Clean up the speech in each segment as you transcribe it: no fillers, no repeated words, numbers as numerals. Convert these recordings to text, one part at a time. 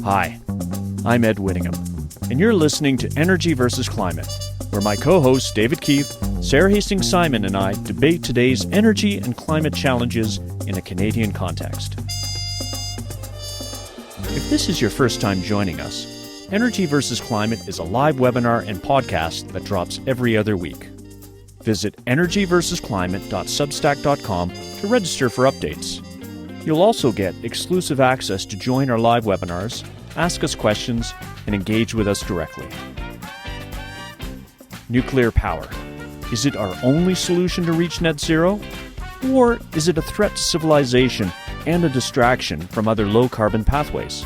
Hi, I'm Ed Whittingham, and you're listening to Energy versus Climate, where my co-hosts David Keith, Sara Hastings-Simon, and I debate today's energy and climate challenges in a Canadian context. If this is your first time joining us, Energy versus Climate is a live webinar and podcast that drops every other week. Visit energyversusclimate.substack.com to register for updates. You'll also get exclusive access to join our live webinars, ask us questions, and engage with us directly. Nuclear power. Is it our only solution to reach net zero? Or is it a threat to civilization and a distraction from other low-carbon pathways?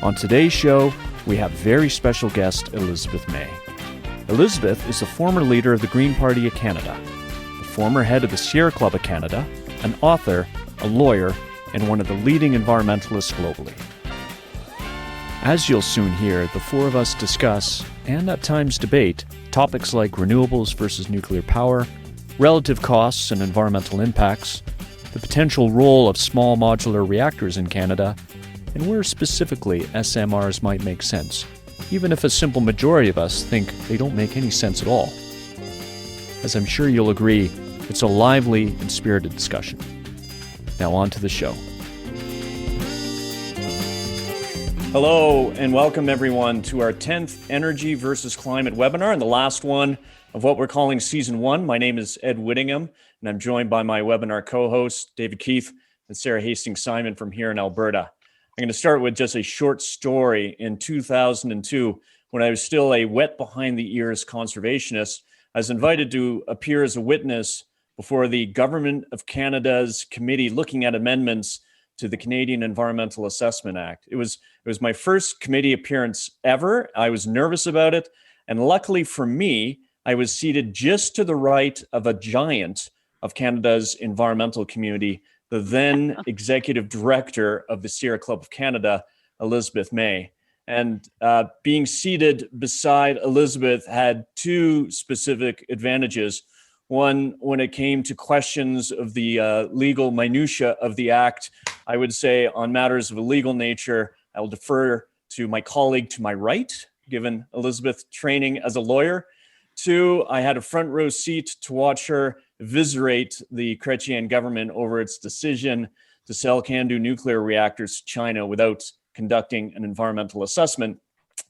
On today's show, we have very special guest Elizabeth May. Elizabeth is the former leader of the Green Party of Canada, the former head of the Sierra Club of Canada, an author, a lawyer, and one of the leading environmentalists globally. As you'll soon hear, the four of us discuss, and at times debate, topics like renewables versus nuclear power, relative costs and environmental impacts, the potential role of small modular reactors in Canada, and where specifically SMRs might make sense, even if a simple majority of us think they don't make any sense at all. As I'm sure you'll agree, it's a lively and spirited discussion. Now on to the show. Hello and welcome everyone to our 10th Energy versus Climate webinar and the last one of what we're calling Season 1. My name is Ed Whittingham and I'm joined by my webinar co-hosts David Keith and Sara Hastings-Simon from here in Alberta. I'm going to start with just a short story. In 2002, when I was still a wet behind the ears conservationist, I was invited to appear as a witness before the Government of Canada's committee looking at amendments to the Canadian Environmental Assessment Act. It was my first committee appearance ever. I was nervous about it. And luckily for me, I was seated just to the right of a giant of Canada's environmental community, the then executive director of the Sierra Club of Canada, Elizabeth May. And being seated beside Elizabeth had two specific advantages. One, when it came to questions of the legal minutiae of the act, I would say on matters of a legal nature, I will defer to my colleague to my right, given Elizabeth's training as a lawyer. Two, I had a front row seat to watch her eviscerate the Chrétien government over its decision to sell CANDU nuclear reactors to China without conducting an environmental assessment,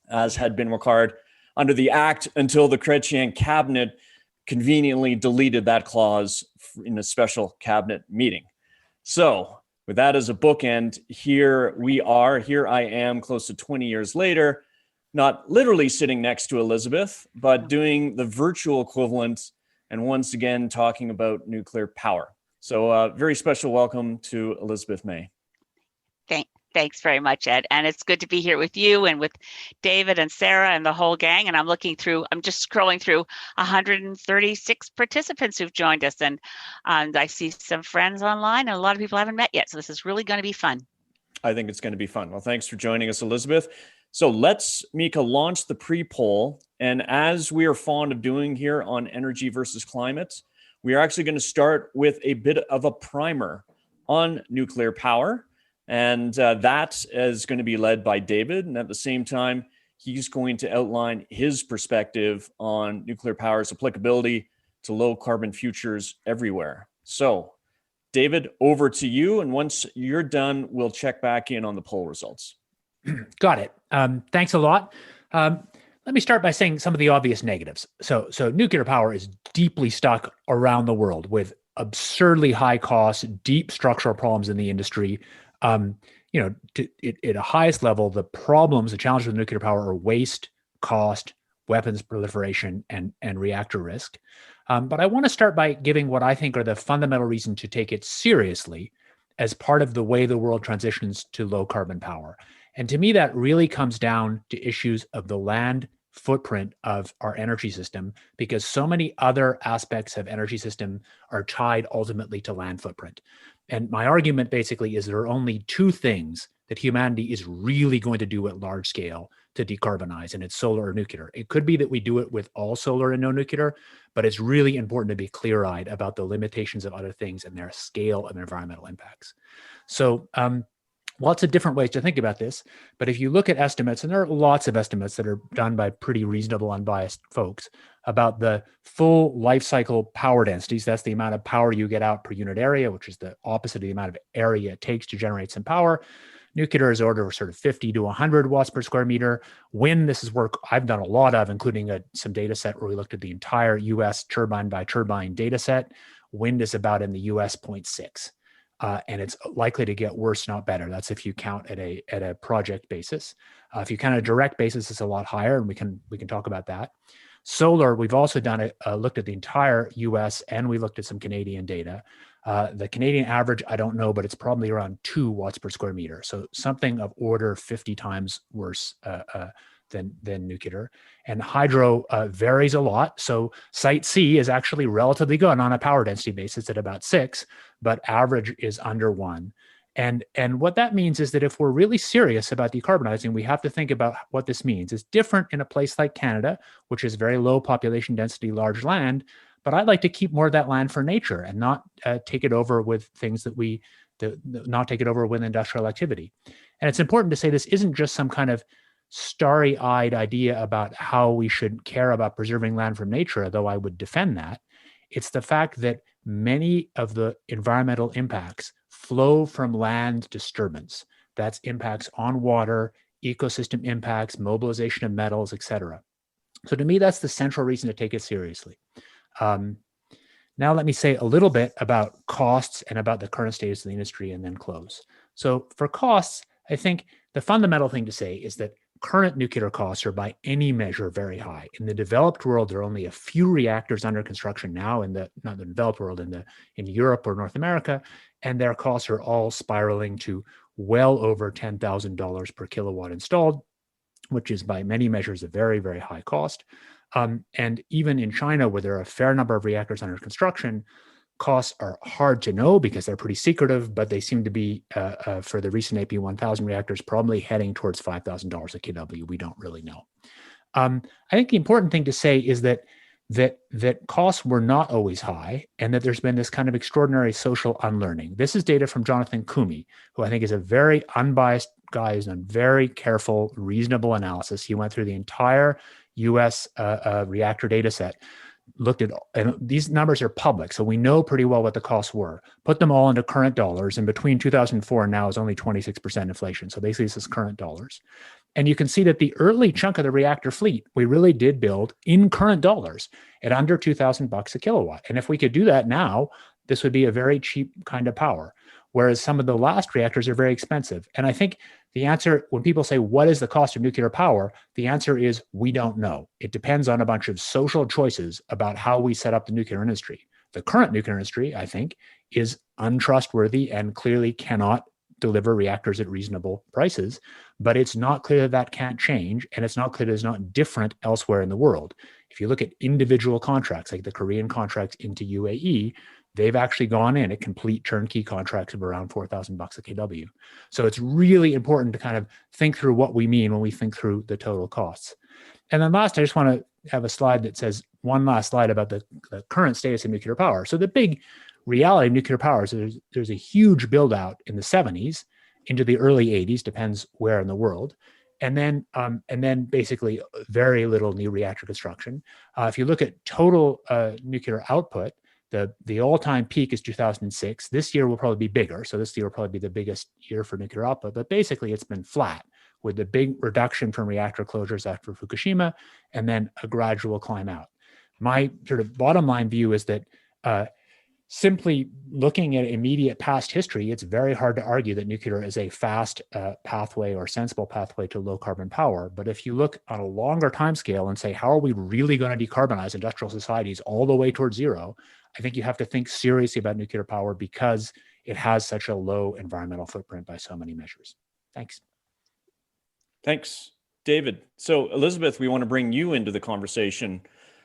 as had been required under the act until the Chrétien cabinet conveniently deleted that clause in a special cabinet meeting. So with that as a bookend, here I am close to 20 years later, not literally sitting next to Elizabeth, but doing the virtual equivalent and once again talking about nuclear power. So very special welcome to Elizabeth May. Thanks very much, Ed. And it's good to be here with you and with David and Sara and the whole gang. And I'm just scrolling through 136 participants who've joined us. And I see some friends online and a lot of people I haven't met yet. So this is really going to be fun. I think it's going to be fun. Well, thanks for joining us, Elizabeth. So let's, Mika, launch the pre-poll. And as we are fond of doing here on Energy versus Climate, we are actually going to start with a bit of a primer on nuclear power. And that is going to be led by David. And at the same time, he's going to outline his perspective on nuclear power's applicability to low carbon futures everywhere. So, David, over to you. And once you're done, we'll check back in on the poll results. Got it. Thanks a lot. Let me start by saying some of the obvious negatives. So nuclear power is deeply stuck around the world with absurdly high costs, deep structural problems in the industry. At a highest level, the challenges with nuclear power are waste, cost, weapons proliferation, and reactor risk. But I want to start by giving what I think are the fundamental reason to take it seriously as part of the way the world transitions to low carbon power. And to me, that really comes down to issues of the land footprint of our energy system, because so many other aspects of energy system are tied ultimately to land footprint. And my argument basically is there are only two things that humanity is really going to do at large scale to decarbonize, and it's solar or nuclear. It could be that we do it with all solar and no nuclear, but it's really important to be clear-eyed about the limitations of other things and their scale of environmental impacts. So Lots of different ways to think about this. But if you look at estimates, and there are lots of estimates that are done by pretty reasonable, unbiased folks about the full life cycle power densities, that's the amount of power you get out per unit area, which is the opposite of the amount of area it takes to generate some power. Nuclear is order of sort of 50 to 100 watts per square meter. Wind, this is work I've done a lot of, including some data set where we looked at the entire US turbine by turbine data set. Wind is about in the US 0.6. And it's likely to get worse, not better. That's if you count at a project basis. If you count at a direct basis, it's a lot higher, and we can talk about that. Solar, we've also done it, looked at the entire US, and we looked at some Canadian data. The Canadian average, I don't know, but it's probably around 2 watts per square meter. So something of order 50 times worse than nuclear. And hydro varies a lot. So site C is actually relatively good on a power density basis at about 6, but average is under 1. And what that means is that if we're really serious about decarbonizing, we have to think about what this means. It's different in a place like Canada, which is very low population density, large land. But I'd like to keep more of that land for nature and not take it over with things not take it over with industrial activity. And it's important to say this isn't just some kind of starry-eyed idea about how we should care about preserving land from nature, though I would defend that. It's the fact that many of the environmental impacts flow from land disturbance. That's impacts on water, ecosystem impacts, mobilization of metals, etc. So to me, that's the central reason to take it seriously. Now let me say a little bit about costs and about the current status of the industry and then close. So for costs, I think the fundamental thing to say is that current nuclear costs are by any measure very high. In the developed world, there are only a few reactors under construction now not the developed world, in Europe or North America, and their costs are all spiraling to well over $10,000 per kilowatt installed, which is by many measures a very, very high cost. And even in China, where there are a fair number of reactors under construction, costs are hard to know because they're pretty secretive, but they seem to be, for the recent AP1000 reactors, probably heading towards $5,000 a kW. We don't really know. I think the important thing to say is that costs were not always high, and that there's been this kind of extraordinary social unlearning. This is data from Jonathan Koomey, who I think is a very unbiased guy who's done very careful, reasonable analysis. He went through the entire US reactor data set, looked at, and these numbers are public, so we know pretty well what the costs were, put them all into current dollars, and between 2004 and now is only 26% inflation. So basically this is current dollars. And you can see that the early chunk of the reactor fleet, we really did build in current dollars at under $2,000 a kilowatt. And if we could do that now, this would be a very cheap kind of power. Whereas some of the last reactors are very expensive. And I think the answer, when people say, what is the cost of nuclear power? The answer is, we don't know. It depends on a bunch of social choices about how we set up the nuclear industry. The current nuclear industry, I think, is untrustworthy and clearly cannot deliver reactors at reasonable prices, but it's not clear that can't change, and it's not clear that it's not different elsewhere in the world. If you look at individual contracts, like the Korean contracts into UAE, they've actually gone in at complete turnkey contracts of around $4,000 a kW. So it's really important to kind of think through what we mean when we think through the total costs. And then last, I just want to have a slide that says, one last slide about the current status of nuclear power. So the big reality of nuclear power is there's a huge build out in the 70s into the early 80s, depends where in the world. And then basically very little new reactor construction. If you look at total nuclear output, the all-time peak is 2006. This year will probably be bigger. So this year will probably be the biggest year for nuclear output, but basically it's been flat with the big reduction from reactor closures after Fukushima and then a gradual climb out. My sort of bottom line view is that simply looking at immediate past history, it's very hard to argue that nuclear is a fast pathway or sensible pathway to low carbon power. But if you look on a longer time scale and say, how are we really going to decarbonize industrial societies all the way towards zero? I think you have to think seriously about nuclear power because it has such a low environmental footprint by so many measures. Thanks. Thanks, David. So Elizabeth, we want to bring you into the conversation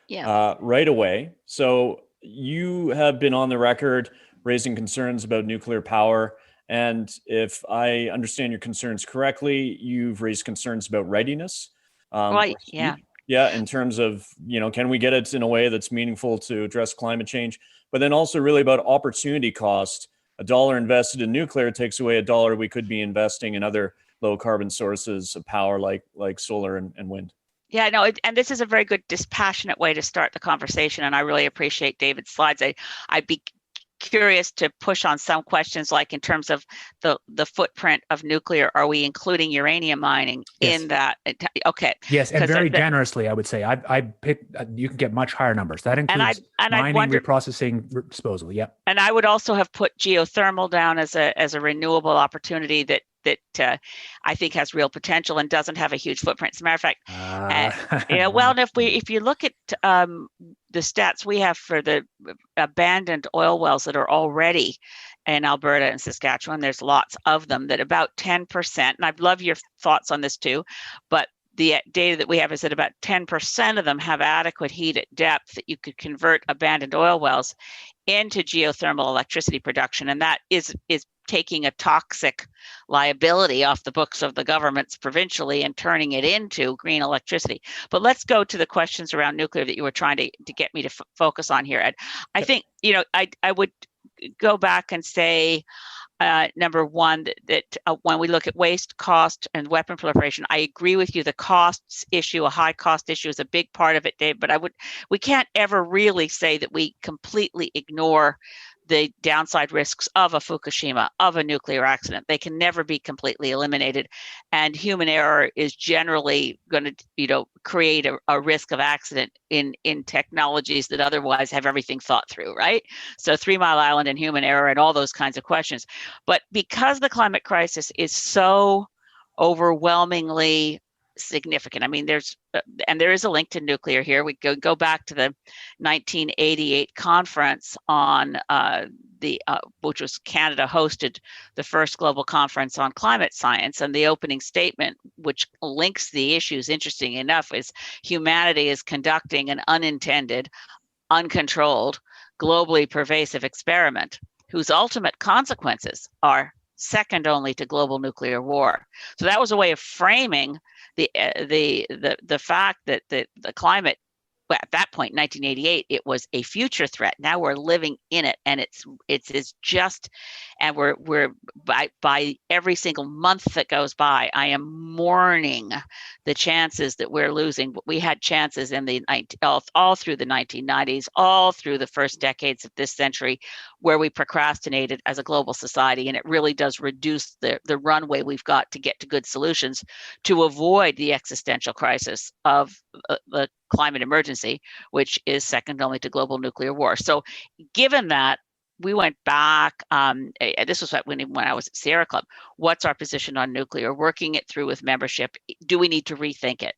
Yeah. right away. So you have been on the record raising concerns about nuclear power. And if I understand your concerns correctly, you've raised concerns about readiness. Right. Yeah. Yeah, in terms of, can we get it in a way that's meaningful to address climate change, but then also really about opportunity cost a dollar invested in nuclear takes away a dollar we could be investing in other low carbon sources of power like solar and wind. Yeah, no, and this is a very good dispassionate way to start the conversation, and I really appreciate David's slides. I'd be curious to push on some questions, like in terms of the footprint of nuclear. Are we including uranium mining in that? Okay. Yes, and very generously, I would say. I picked. You can get much higher numbers. That includes mining, reprocessing, disposal. Yep. And I would also have put geothermal down as a renewable opportunity that I think has real potential and doesn't have a huge footprint. As a matter of fact, well, if you look at the stats we have for the abandoned oil wells that are already in Alberta and Saskatchewan, there's lots of them, that about 10%, and I'd love your thoughts on this too, but the data that we have is that about 10% of them have adequate heat at depth that you could convert abandoned oil wells into geothermal electricity production, and that is taking a toxic liability off the books of the governments provincially and turning it into green electricity. But let's go to the questions around nuclear that you were trying to get me to focus on here, Ed. I think, I would go back and say, number one, that when we look at waste, cost, and weapon proliferation, I agree with you. The costs issue, a high cost issue, is a big part of it, Dave. But we can't ever really say that we completely ignore the downside risks of a Fukushima, of a nuclear accident. They can never be completely eliminated, and human error is generally going to, create a risk of accident in technologies that otherwise have everything thought through, right? So 3 Mile Island and human error and all those kinds of questions. But because the climate crisis is so overwhelmingly significant, I mean, there is a link to nuclear here. We go back to the 1988 conference on which was Canada hosted the first global conference on climate science, and the opening statement, which links the issues, interesting enough, is humanity is conducting an unintended, uncontrolled, globally pervasive experiment whose ultimate consequences are second only to global nuclear war. So that was a way of framing the fact that the climate, well, at that point, 1988, it was a future threat. Now we're living in it, and it's just, and we're by every single month that goes by, I am mourning the chances that we're losing. We had chances in all through the 1990s, all through the first decades of this century, where we procrastinated as a global society, and it really does reduce the runway we've got to get to good solutions to avoid the existential crisis of the climate emergency, which is second only to global nuclear war. So given that, we went back, this was when I was at Sierra Club, what's our position on nuclear, working it through with membership, do we need to rethink it?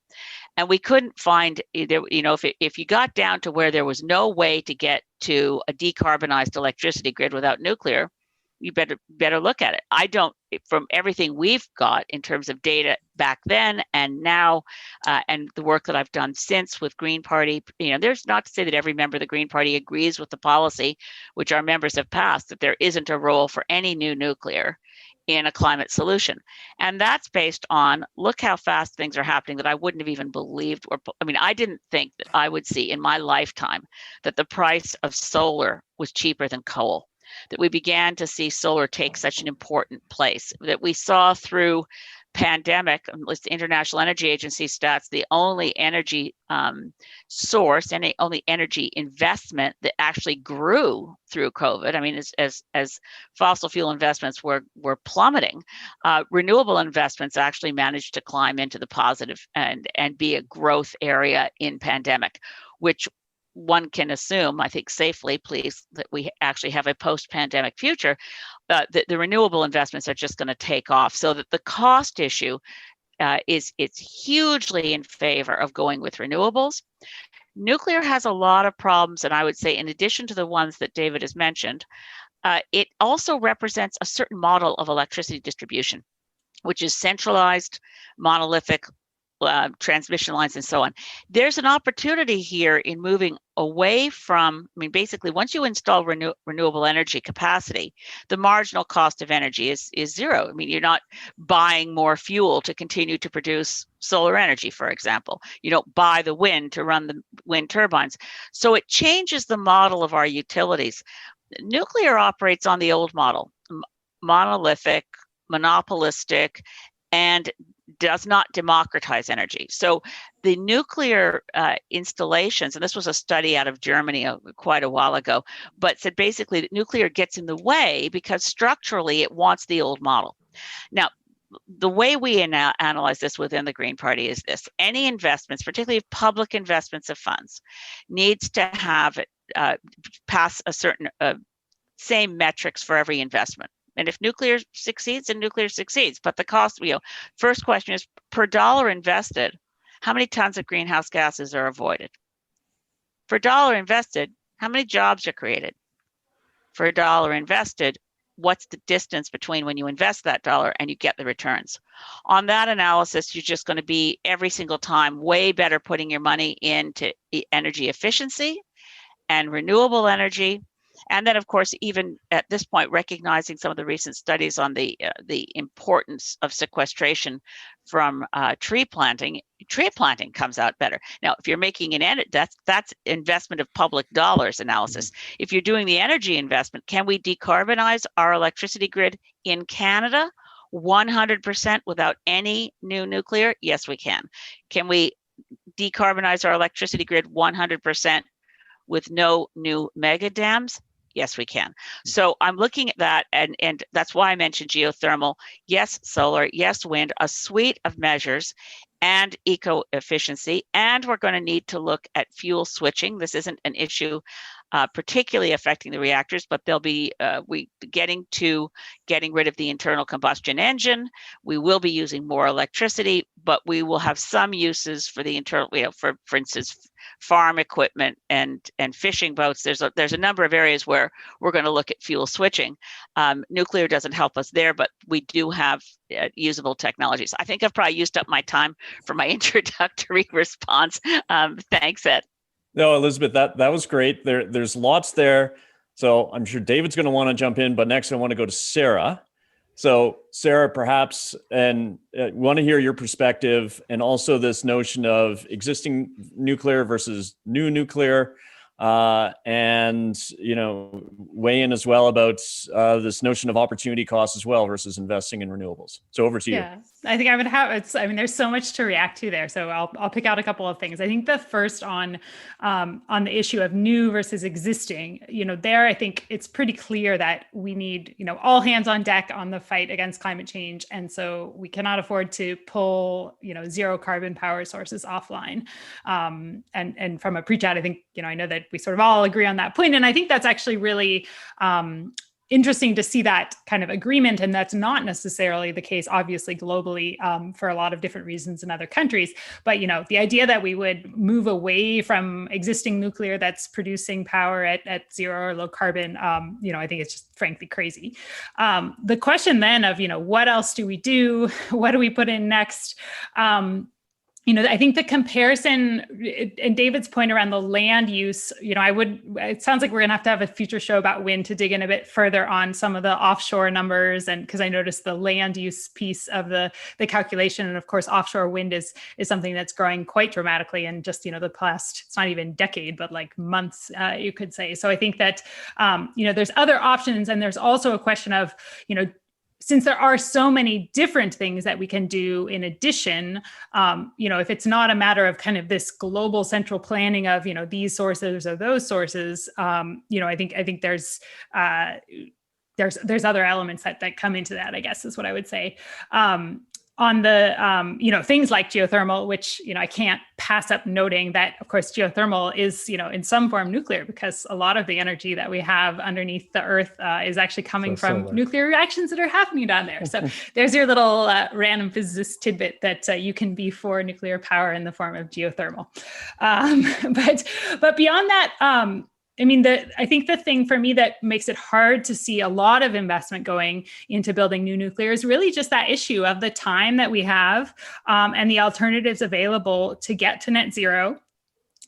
And we couldn't find, if you got down to where there was no way to get to a decarbonized electricity grid without nuclear, you better look at it. I don't, from everything we've got in terms of data back then and now, and the work that I've done since with Green Party, there's not to say that every member of the Green Party agrees with the policy which our members have passed, that there isn't a role for any new nuclear in a climate solution. And that's based on, look how fast things are happening that I wouldn't have even believed. I didn't think that I would see in my lifetime that the price of solar was cheaper than coal, that we began to see solar take such an important place, that we saw through pandemic, with the International Energy Agency stats, the only energy source and only energy investment that actually grew through COVID. I mean, as fossil fuel investments were plummeting, renewable investments actually managed to climb into the positive and be a growth area in pandemic, which one can assume, I think safely, please, that we actually have a post-pandemic future, that the renewable investments are just going to take off, so that the cost issue it's hugely in favor of going with renewables. Nuclear has a lot of problems, and I would say, in addition to the ones that David has mentioned, it also represents a certain model of electricity distribution, which is centralized, monolithic, transmission lines and so on. There's an opportunity here in moving away from, basically, once you install renewable energy capacity, the marginal cost of energy is zero. You're not buying more fuel to continue to produce solar energy, for example. You don't buy the wind to run the wind turbines. So it changes the model of our utilities. nuclear operates on the old model, monolithic, monopolistic, and does not democratize energy. So the nuclear installations, and this was a study out of Germany quite a while ago, but said basically that nuclear gets in the way because structurally it wants the old model. Now, the way we analyze this within the Green Party is this: any investments, particularly public investments of funds, needs to have pass a certain same metrics for every investment. And if nuclear succeeds, then nuclear succeeds. But the cost, first question is, per dollar invested, how many tons of greenhouse gases are avoided? For dollar invested, how many jobs are created? For a dollar invested, what's the distance between when you invest that dollar and you get the returns? On that analysis, you're just going to be every single time way better putting your money into energy efficiency and renewable energy. And then, of course, even at this point, recognizing some of the recent studies on the importance of sequestration from tree planting comes out better. Now, if you're making that's investment of public dollars analysis. If you're doing the energy investment, can we decarbonize our electricity grid in Canada 100% without any new nuclear? Yes, we can. Can we decarbonize our electricity grid 100% with no new mega dams? Yes, we can. So I'm looking at that, and that's why I mentioned geothermal. Yes, solar. Yes, wind. A suite of measures and eco-efficiency. And we're going to need to look at fuel switching. This isn't an issue particularly affecting the reactors, but they'll be getting rid of the internal combustion engine. We will be using more electricity, but we will have some uses for the internal, for instance, farm equipment and fishing boats. There's a number of areas where we're going to look at fuel switching. Nuclear doesn't help us there, but we do have usable technologies. I think I've probably used up my time for my introductory response. Thanks, Ed. No, Elizabeth, that was great. There's lots there. So I'm sure David's going to want to jump in, but next I want to go to Sara. So Sara, perhaps, and want to hear your perspective, and also this notion of existing nuclear versus new nuclear, and weigh in as well about this notion of opportunity cost as well versus investing in renewables. So over to you. Yeah, I think I would have. There's so much to react to there. So I'll pick out a couple of things. I think the first on the issue of new versus existing. There I think it's pretty clear that we need all hands on deck on the fight against climate change, and so we cannot afford to pull zero carbon power sources offline. And from a pre-chat, I think I know that we sort of all agree on that point, and I think that's actually really interesting to see that kind of agreement. And that's not necessarily the case, obviously, globally, for a lot of different reasons in other countries. But, the idea that we would move away from existing nuclear that's producing power at zero or low carbon, I think it's just frankly crazy. The question then of, what else do we do? What do we put in next? I think the comparison and David's point around the land use, it sounds like we're going to have a future show about wind to dig in a bit further on some of the offshore numbers. And because I noticed the land use piece of the calculation. And of course, offshore wind is something that's growing quite dramatically in just, the past, it's not even decade, but like months, you could say. So I think that, there's other options. And there's also a question of, since there are so many different things that we can do in addition, if it's not a matter of kind of this global central planning of, these sources or those sources, I think there's other elements that come into that, I guess is what I would say. On the, things like geothermal, which, I can't pass up noting that, of course, geothermal is, in some form nuclear, because a lot of the energy that we have underneath the earth is actually coming from nuclear reactions that are happening down there. So there's your little random physicist tidbit that you can be for nuclear power in the form of geothermal. But beyond that, I think the thing for me that makes it hard to see a lot of investment going into building new nuclear is really just that issue of the time that we have and the alternatives available to get to net zero.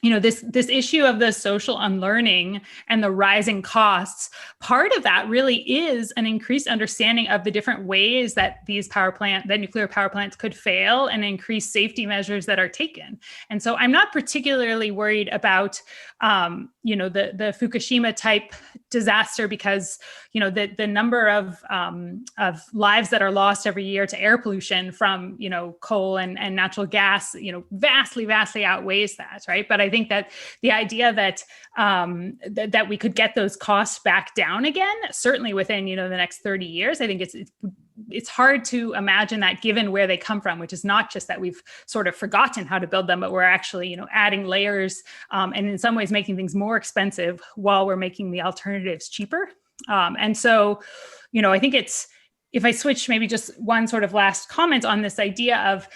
this issue of the social unlearning and the rising costs, part of that really is an increased understanding of the different ways that nuclear power plants could fail, and increased safety measures that are taken. And so I'm not particularly worried about, the Fukushima type disaster, because, the number of lives that are lost every year to air pollution from, coal and natural gas, vastly outweighs that, right? But I think that the idea that that we could get those costs back down again, certainly within the next 30 years, I think it's hard to imagine that, given where they come from, which is not just that we've sort of forgotten how to build them, but we're actually adding layers, and in some ways making things more expensive while we're making the alternatives cheaper. And so, I think if I switch maybe just one sort of last comment on this idea of,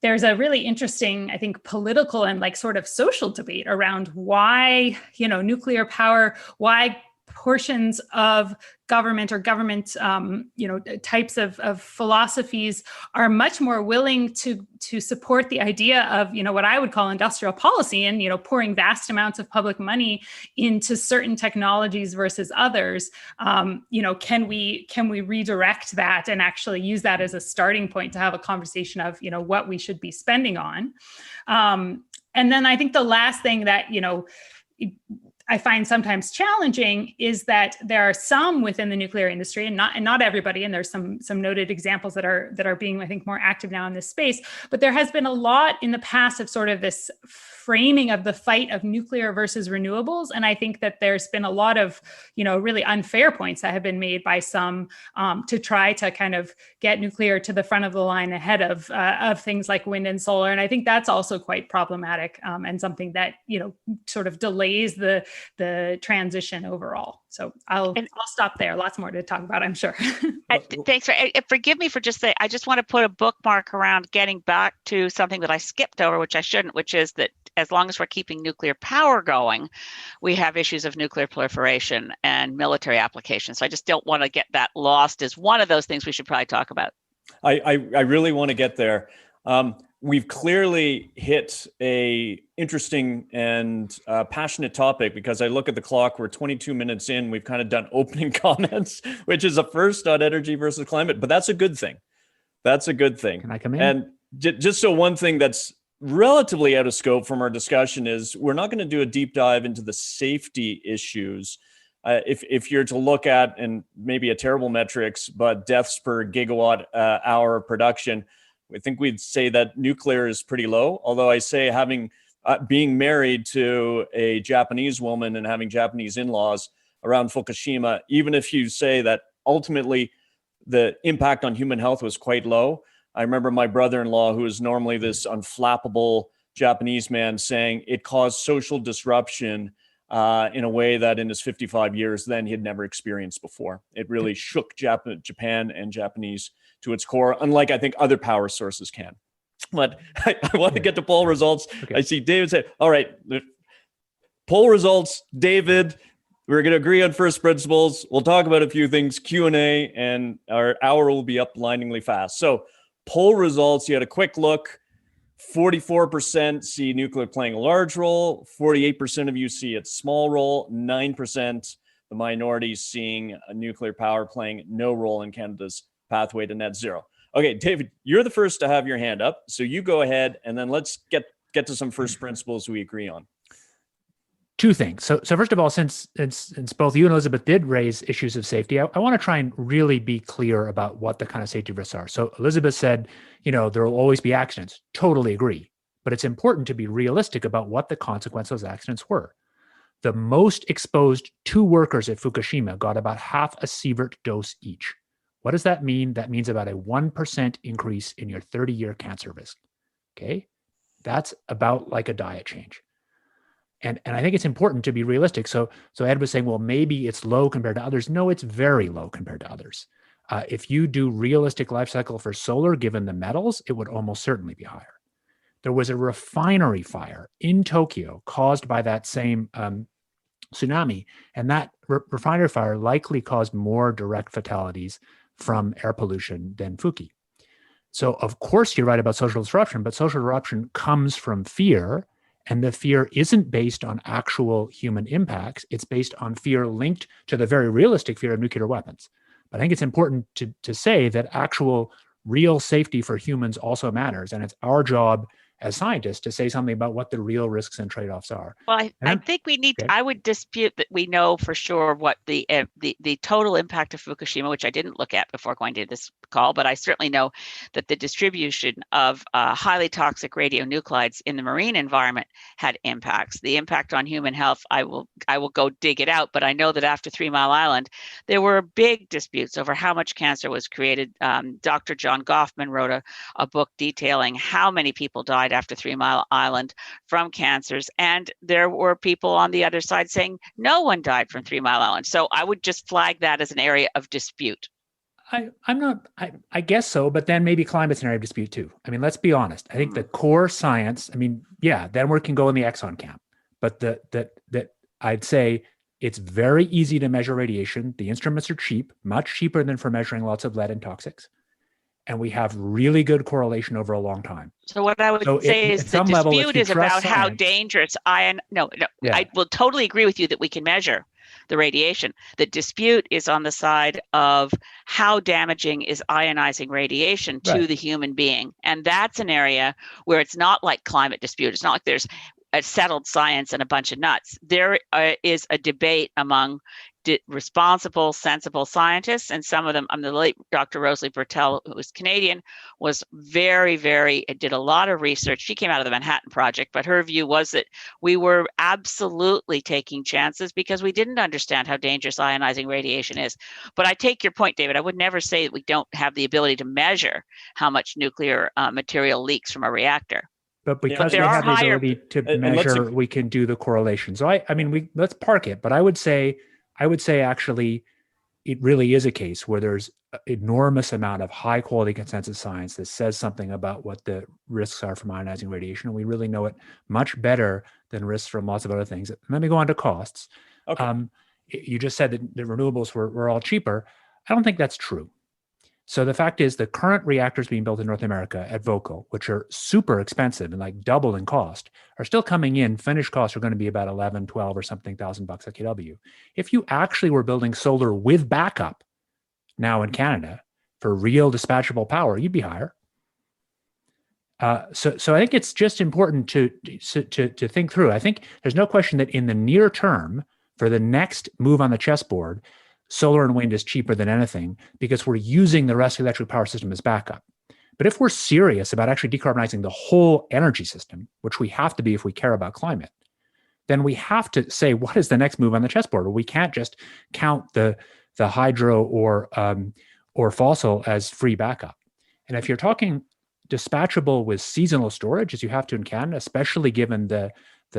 there's a really interesting, I think, political and sort of social debate around why, nuclear power, why portions of government or government, types of philosophies are much more willing to support the idea of, what I would call industrial policy, and, pouring vast amounts of public money into certain technologies versus others. Can we redirect that and actually use that as a starting point to have a conversation of, what we should be spending on? And then I think the last thing that, I find sometimes challenging is that there are some within the nuclear industry, and not everybody, and there's some noted examples that are being, I think, more active now in this space. But there has been a lot in the past of sort of this framing of the fight of nuclear versus renewables, and I think that there's been a lot of really unfair points that have been made by some to try to kind of get nuclear to the front of the line ahead of things like wind and solar, and I think that's also quite problematic, and something that sort of delays the transition overall. So I'll stop there. Lots more to talk about, I'm sure. Thanks. Forgive me for just saying, I just want to put a bookmark around getting back to something that I skipped over, which I shouldn't, which is that as long as we're keeping nuclear power going, we have issues of nuclear proliferation and military applications. So I just don't want to get that lost as one of those things we should probably talk about. I really want to get there. We've clearly hit a interesting and passionate topic, because I look at the clock, we're 22 minutes in, we've kind of done opening comments, which is a first on energy versus climate, but that's a good thing. That's a good thing. Can I come in? And just so one thing that's relatively out of scope from our discussion is, we're not going to do a deep dive into the safety issues. If you're to look at, and maybe a terrible metrics, but deaths per gigawatt hour of production, I think we'd say that nuclear is pretty low. Although I say, being married to a Japanese woman and having Japanese in-laws around Fukushima, even if you say that ultimately the impact on human health was quite low. I remember my brother-in-law, who is normally this unflappable Japanese man, saying it caused social disruption in a way that in his 55 years then he had never experienced before. It really shook Japan and Japanese to its core, unlike I think other power sources can. But I want to get to poll results. Okay. I see David say, all right, poll results, David, we're going to agree on first principles. We'll talk about a few things, Q&A, and our hour will be up blindingly fast. So poll results, you had a quick look. 44% see nuclear playing a large role. 48% of you see its small role. 9%, the minority, seeing a nuclear power playing no role in Canada's pathway to net zero. Okay, David, you're the first to have your hand up. So you go ahead, and then let's get to some first principles we agree on. Two things. So first of all, since both you and Elizabeth did raise issues of safety, I want to try and really be clear about what the kind of safety risks are. So Elizabeth said, there will always be accidents. Totally agree. But it's important to be realistic about what the consequences of those accidents were. The most exposed 2 workers at Fukushima got about half a sievert dose each. What does that mean? That means about a 1% increase in your 30-year cancer risk. Okay? That's about like a diet change. And I think it's important to be realistic. So Ed was saying, well, maybe it's low compared to others. No, it's very low compared to others. If you do realistic life cycle for solar, given the metals, it would almost certainly be higher. There was a refinery fire in Tokyo caused by that same tsunami. And that refinery fire likely caused more direct fatalities from air pollution than Fuki. So of course you're right about social disruption, but social disruption comes from fear. And the fear isn't based on actual human impacts. It's based on fear linked to the very realistic fear of nuclear weapons. But I think it's important to say that actual real safety for humans also matters. And it's our job as scientists to say something about what the real risks and trade-offs are. Well, I think we need. Okay. I would dispute that we know for sure what the total impact of Fukushima, which I didn't look at before going to this call, but I certainly know that the distribution of highly toxic radionuclides in the marine environment had impacts. The impact on human health, I will go dig it out, but I know that after 3 Mile Island, there were big disputes over how much cancer was created. Dr. John Goffman wrote a book detailing how many people died after 3 Mile Island from cancers, and there were people on the other side saying no one died from 3 Mile Island. So I would just flag that as an area of dispute. I guess so, but then maybe climate's an area of dispute too. I mean, let's be honest. I think the core science, I mean, yeah, then we can go in the Exxon camp, but that I'd say it's very easy to measure radiation. The instruments are cheap, much cheaper than for measuring lots of lead and toxics. And we have really good correlation over a long time. So what I would say is the dispute is about how dangerous I will totally agree with you that we can measure the radiation. The dispute is on the side of how damaging is ionizing radiation to the human being. And that's an area where it's not like climate dispute. It's not like there's a settled science and a bunch of nuts. There is a debate among responsible, sensible scientists, and some of them, the late Dr. Rosalie Bertell, who was Canadian, was did a lot of research. She came out of the Manhattan Project, but her view was that we were absolutely taking chances because we didn't understand how dangerous ionizing radiation is. But I take your point, David. I would never say that we don't have the ability to measure how much nuclear material leaks from a reactor. But because we have the ability to measure, we can do the correlation. So I mean, let's park it. But I would say actually, it really is a case where there's an enormous amount of high quality consensus science that says something about what the risks are from ionizing radiation. And we really know it much better than risks from lots of other things. Let me go on to costs. Okay. You just said that the renewables were all cheaper. I don't think that's true. So the fact is the current reactors being built in North America at Vogtle, which are super expensive and like double in cost, are still coming in. Finished costs are going to be about 11, 12 or something thousand bucks a kW. If you actually were building solar with backup now in Canada for real dispatchable power, you'd be higher. So I think it's just important to think through. I think there's no question that in the near term, for the next move on the chessboard, solar and wind is cheaper than anything because we're using the rest of the electric power system as backup. But if we're serious about actually decarbonizing the whole energy system, which we have to be if we care about climate, then we have to say, what is the next move on the chessboard? We can't just count the hydro or fossil as free backup. And if you're talking dispatchable with seasonal storage, as you have to in Canada, especially given the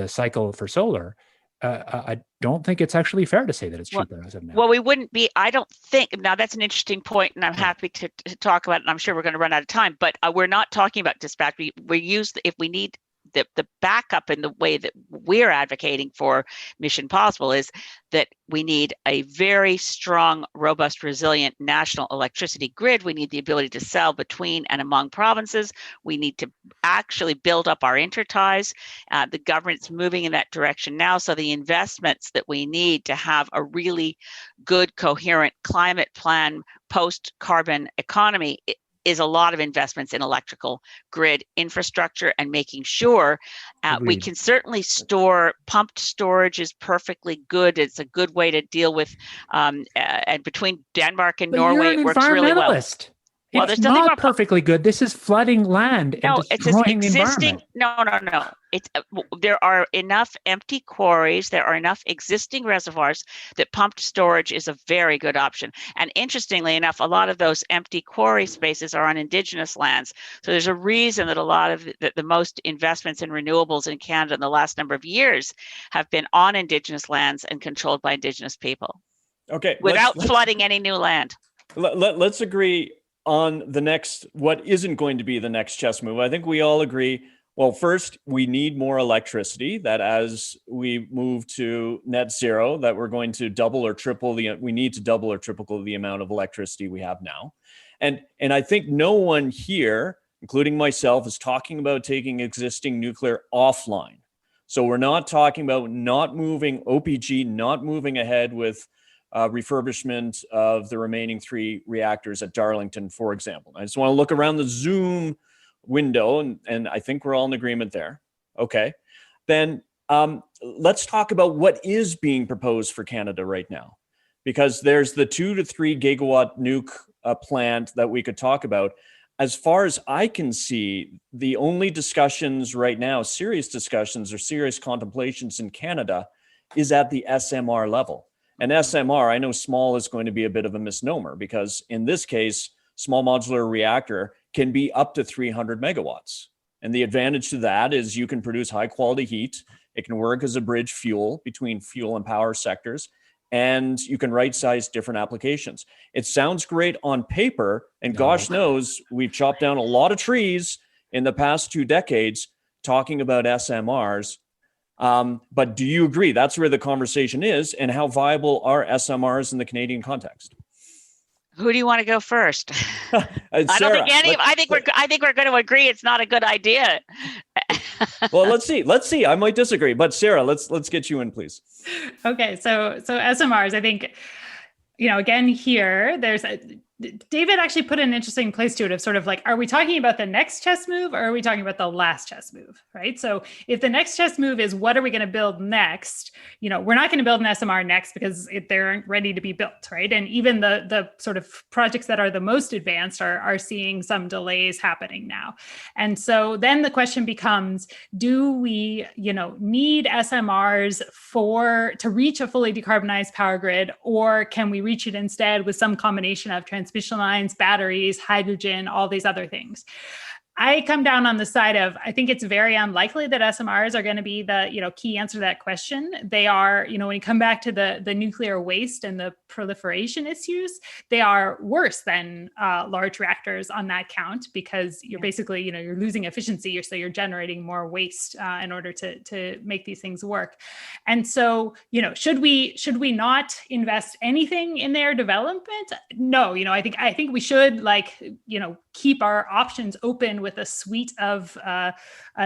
cycle for solar, I don't think it's actually fair to say that it's cheaper as of now. Well, we wouldn't be, I don't think, now that's an interesting point, and I'm happy to talk about it, and I'm sure we're going to run out of time, but we're not talking about dispatch. We use, if we need the backup in the way that we're advocating for Mission Possible is that we need a very strong, robust, resilient national electricity grid. We need the ability to sell between and among provinces. We need to actually build up our interties. The government's moving in that direction now. So the investments that we need to have a really good, coherent climate plan, post-carbon economy is a lot of investments in electrical grid infrastructure and making sure we can certainly store. Pumped storage is perfectly good. It's a good way to deal with, and between Denmark and Norway, it works really well. Well, it's not perfectly good. This is flooding land and destroying the environment. No. It's there are enough empty quarries. There are enough existing reservoirs that pumped storage is a very good option. And interestingly enough, a lot of those empty quarry spaces are on Indigenous lands. So there's a reason that a lot of the most investments in renewables in Canada in the last number of years have been on Indigenous lands and controlled by Indigenous people. Okay. Without flooding any new land. Let's agree on the next, what isn't going to be the next chess move. I think we all agree, well, first, we need more electricity, that as we move to net zero, that we're going to double or triple we need to double or triple the amount of electricity we have now. And I think no one here, including myself, is talking about taking existing nuclear offline. So we're not talking about not moving OPG, not moving ahead with refurbishment of the remaining 3 reactors at Darlington, for example. I just want to look around the Zoom window, and I think we're all in agreement there. Okay. Then let's talk about what is being proposed for Canada right now, because there's the 2 to 3 gigawatt nuke plant that we could talk about. As far as I can see, the only discussions right now, serious discussions or serious contemplations in Canada, is at the SMR level. And SMR, I know small is going to be a bit of a misnomer, because in this case, small modular reactor can be up to 300 megawatts. And the advantage to that is you can produce high quality heat. It can work as a bridge fuel between fuel and power sectors, and you can right size different applications. It sounds great on paper, and gosh knows we've chopped down a lot of trees in the past 2 decades talking about SMRs. But do you agree that's where the conversation is, and how viable are SMRs in the Canadian context? Who do you want to go first? Sarah, I don't think any. I think we're going to agree it's not a good idea. Well, let's see. I might disagree, but Sarah, let's get you in, please. Okay, so SMRs, I think, again here, David actually put an interesting place to it of sort of like, are we talking about the next chess move, or are we talking about the last chess move, right? So if the next chess move is what are we going to build next, we're not going to build an SMR next because they aren't ready to be built, right? And even the sort of projects that are the most advanced are seeing some delays happening now. And so then the question becomes, do we, need SMRs to reach a fully decarbonized power grid, or can we reach it instead with some combination of transmission lines, batteries, hydrogen, all these other things? I come down on the side of, I think it's very unlikely that SMRs are going to be the, key answer to that question. They are, when you come back to the nuclear waste and the proliferation issues, they are worse than large reactors on that count, because you're basically, you're losing efficiency. So you're generating more waste in order to make these things work. And so, should we not invest anything in their development? No, I think we should keep our options open with a suite of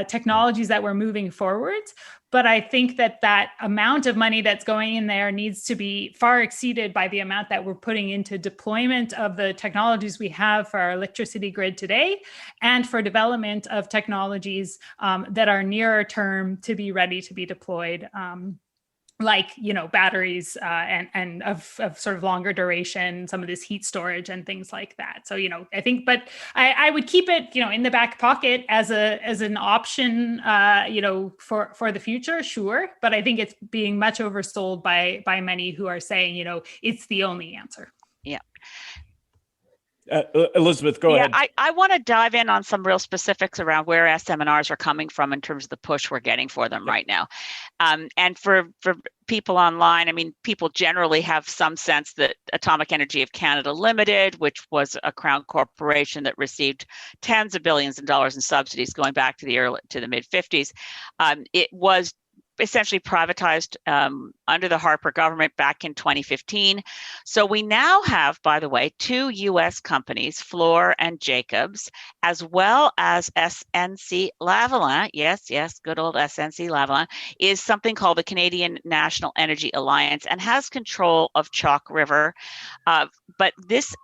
technologies that we're moving forwards. But I think that amount of money that's going in there needs to be far exceeded by the amount that we're putting into deployment of the technologies we have for our electricity grid today, and for development of technologies that are nearer term to be ready to be deployed. Batteries and of sort of longer duration, some of this heat storage and things like that. So, I think, but I would keep it, in the back pocket as an option, for the future, sure. But I think it's being much oversold by many who are saying, it's the only answer. Yeah. Elizabeth, go ahead. I want to dive in on some real specifics around where SMRs are coming from in terms of the push we're getting for them right now. And for people online, people generally have some sense that Atomic Energy of Canada Limited, which was a Crown corporation that received tens of billions of dollars in subsidies going back to the mid 50s, it was essentially privatized under the Harper government back in 2015. So we now have, by the way, 2 U.S. companies, Fluor and Jacobs, as well as SNC Lavalin. Yes, good old SNC Lavalin is something called the Canadian National Energy Alliance and has control of Chalk River. But this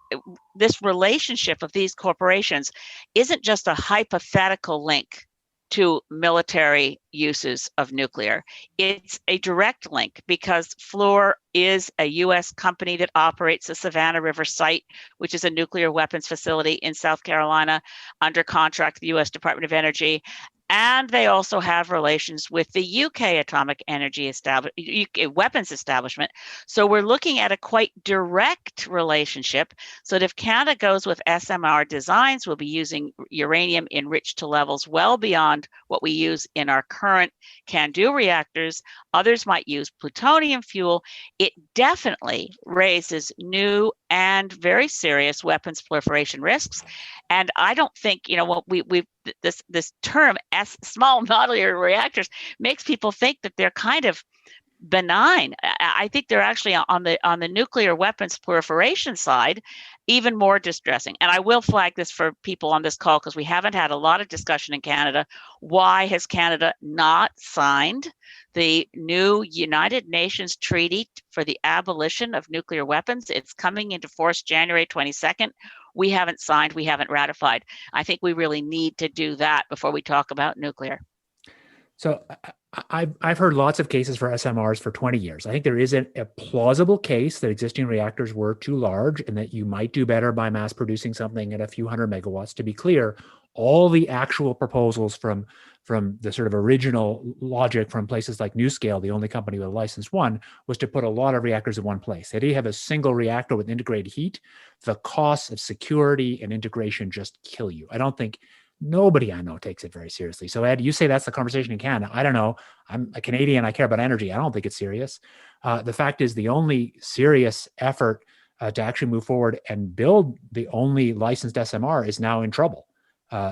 relationship of these corporations isn't just a hypothetical link to military uses of nuclear. It's a direct link, because Fluor is a U.S. company that operates the Savannah River site, which is a nuclear weapons facility in South Carolina under contract with the U.S. Department of Energy. And they also have relations with the UK Atomic Energy Weapons Establishment. So we're looking at a quite direct relationship. So that if Canada goes with SMR designs, we'll be using uranium enriched to levels well beyond what we use in our current CANDU reactors. Others might use plutonium fuel. It definitely raises new and very serious weapons proliferation risks. And I don't think, this term small modular reactors makes people think that they're kind of benign. I think they're actually on the nuclear weapons proliferation side even more distressing. And I will flag this for people on this call because we haven't had a lot of discussion in Canada. Why has Canada not signed the new United Nations Treaty for the Abolition of Nuclear Weapons? It's coming into force January 22nd. We haven't signed, we haven't ratified. I think we really need to do that before we talk about nuclear. So I've heard lots of cases for SMRs for 20 years. I think there is a plausible case that existing reactors were too large and that you might do better by mass producing something at a few hundred megawatts. To be clear, all the actual proposals from the sort of original logic from places like NuScale, the only company with a licensed one, was to put a lot of reactors in one place. The idea you have a single reactor with integrated heat, the costs of security and integration just kill you. I don't think nobody I know takes it very seriously. So Ed, you say that's the conversation in Canada. I don't know. I'm a Canadian. I care about energy. I don't think it's serious. The fact is the only serious effort to actually move forward and build the only licensed SMR is now in trouble.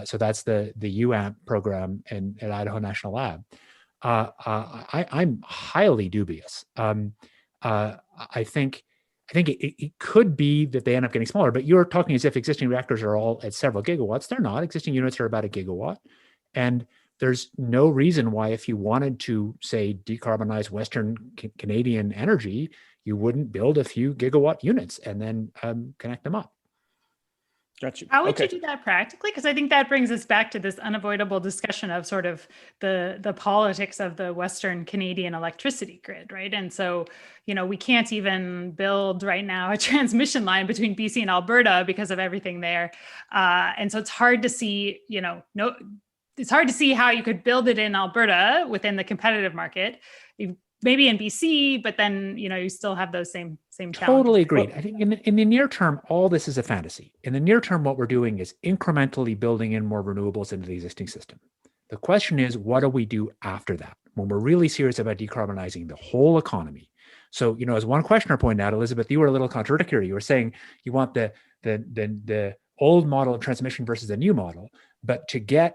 So that's the UAMP program at Idaho National Lab. I'm highly dubious. I think it could be that they end up getting smaller, but you're talking as if existing reactors are all at several gigawatts. They're not. Existing units are about a gigawatt. And there's no reason why, if you wanted to, say, decarbonize Western Canadian energy, you wouldn't build a few gigawatt units and then connect them up. Gotcha. How would you do that practically? Because I think that brings us back to this unavoidable discussion of sort of the politics of the Western Canadian electricity grid, right? And so, we can't even build right now a transmission line between BC and Alberta because of everything there. And so it's hard to see, it's hard to see how you could build it in Alberta within the competitive market. Maybe in BC, but then you still have those same challenges. Totally agreed. I think in the near term, all this is a fantasy. In the near term, what we're doing is incrementally building in more renewables into the existing system. The question is, what do we do after that when we're really serious about decarbonizing the whole economy? So, as one questioner pointed out, Elizabeth, you were a little contradictory. You were saying you want the old model of transmission versus the new model. But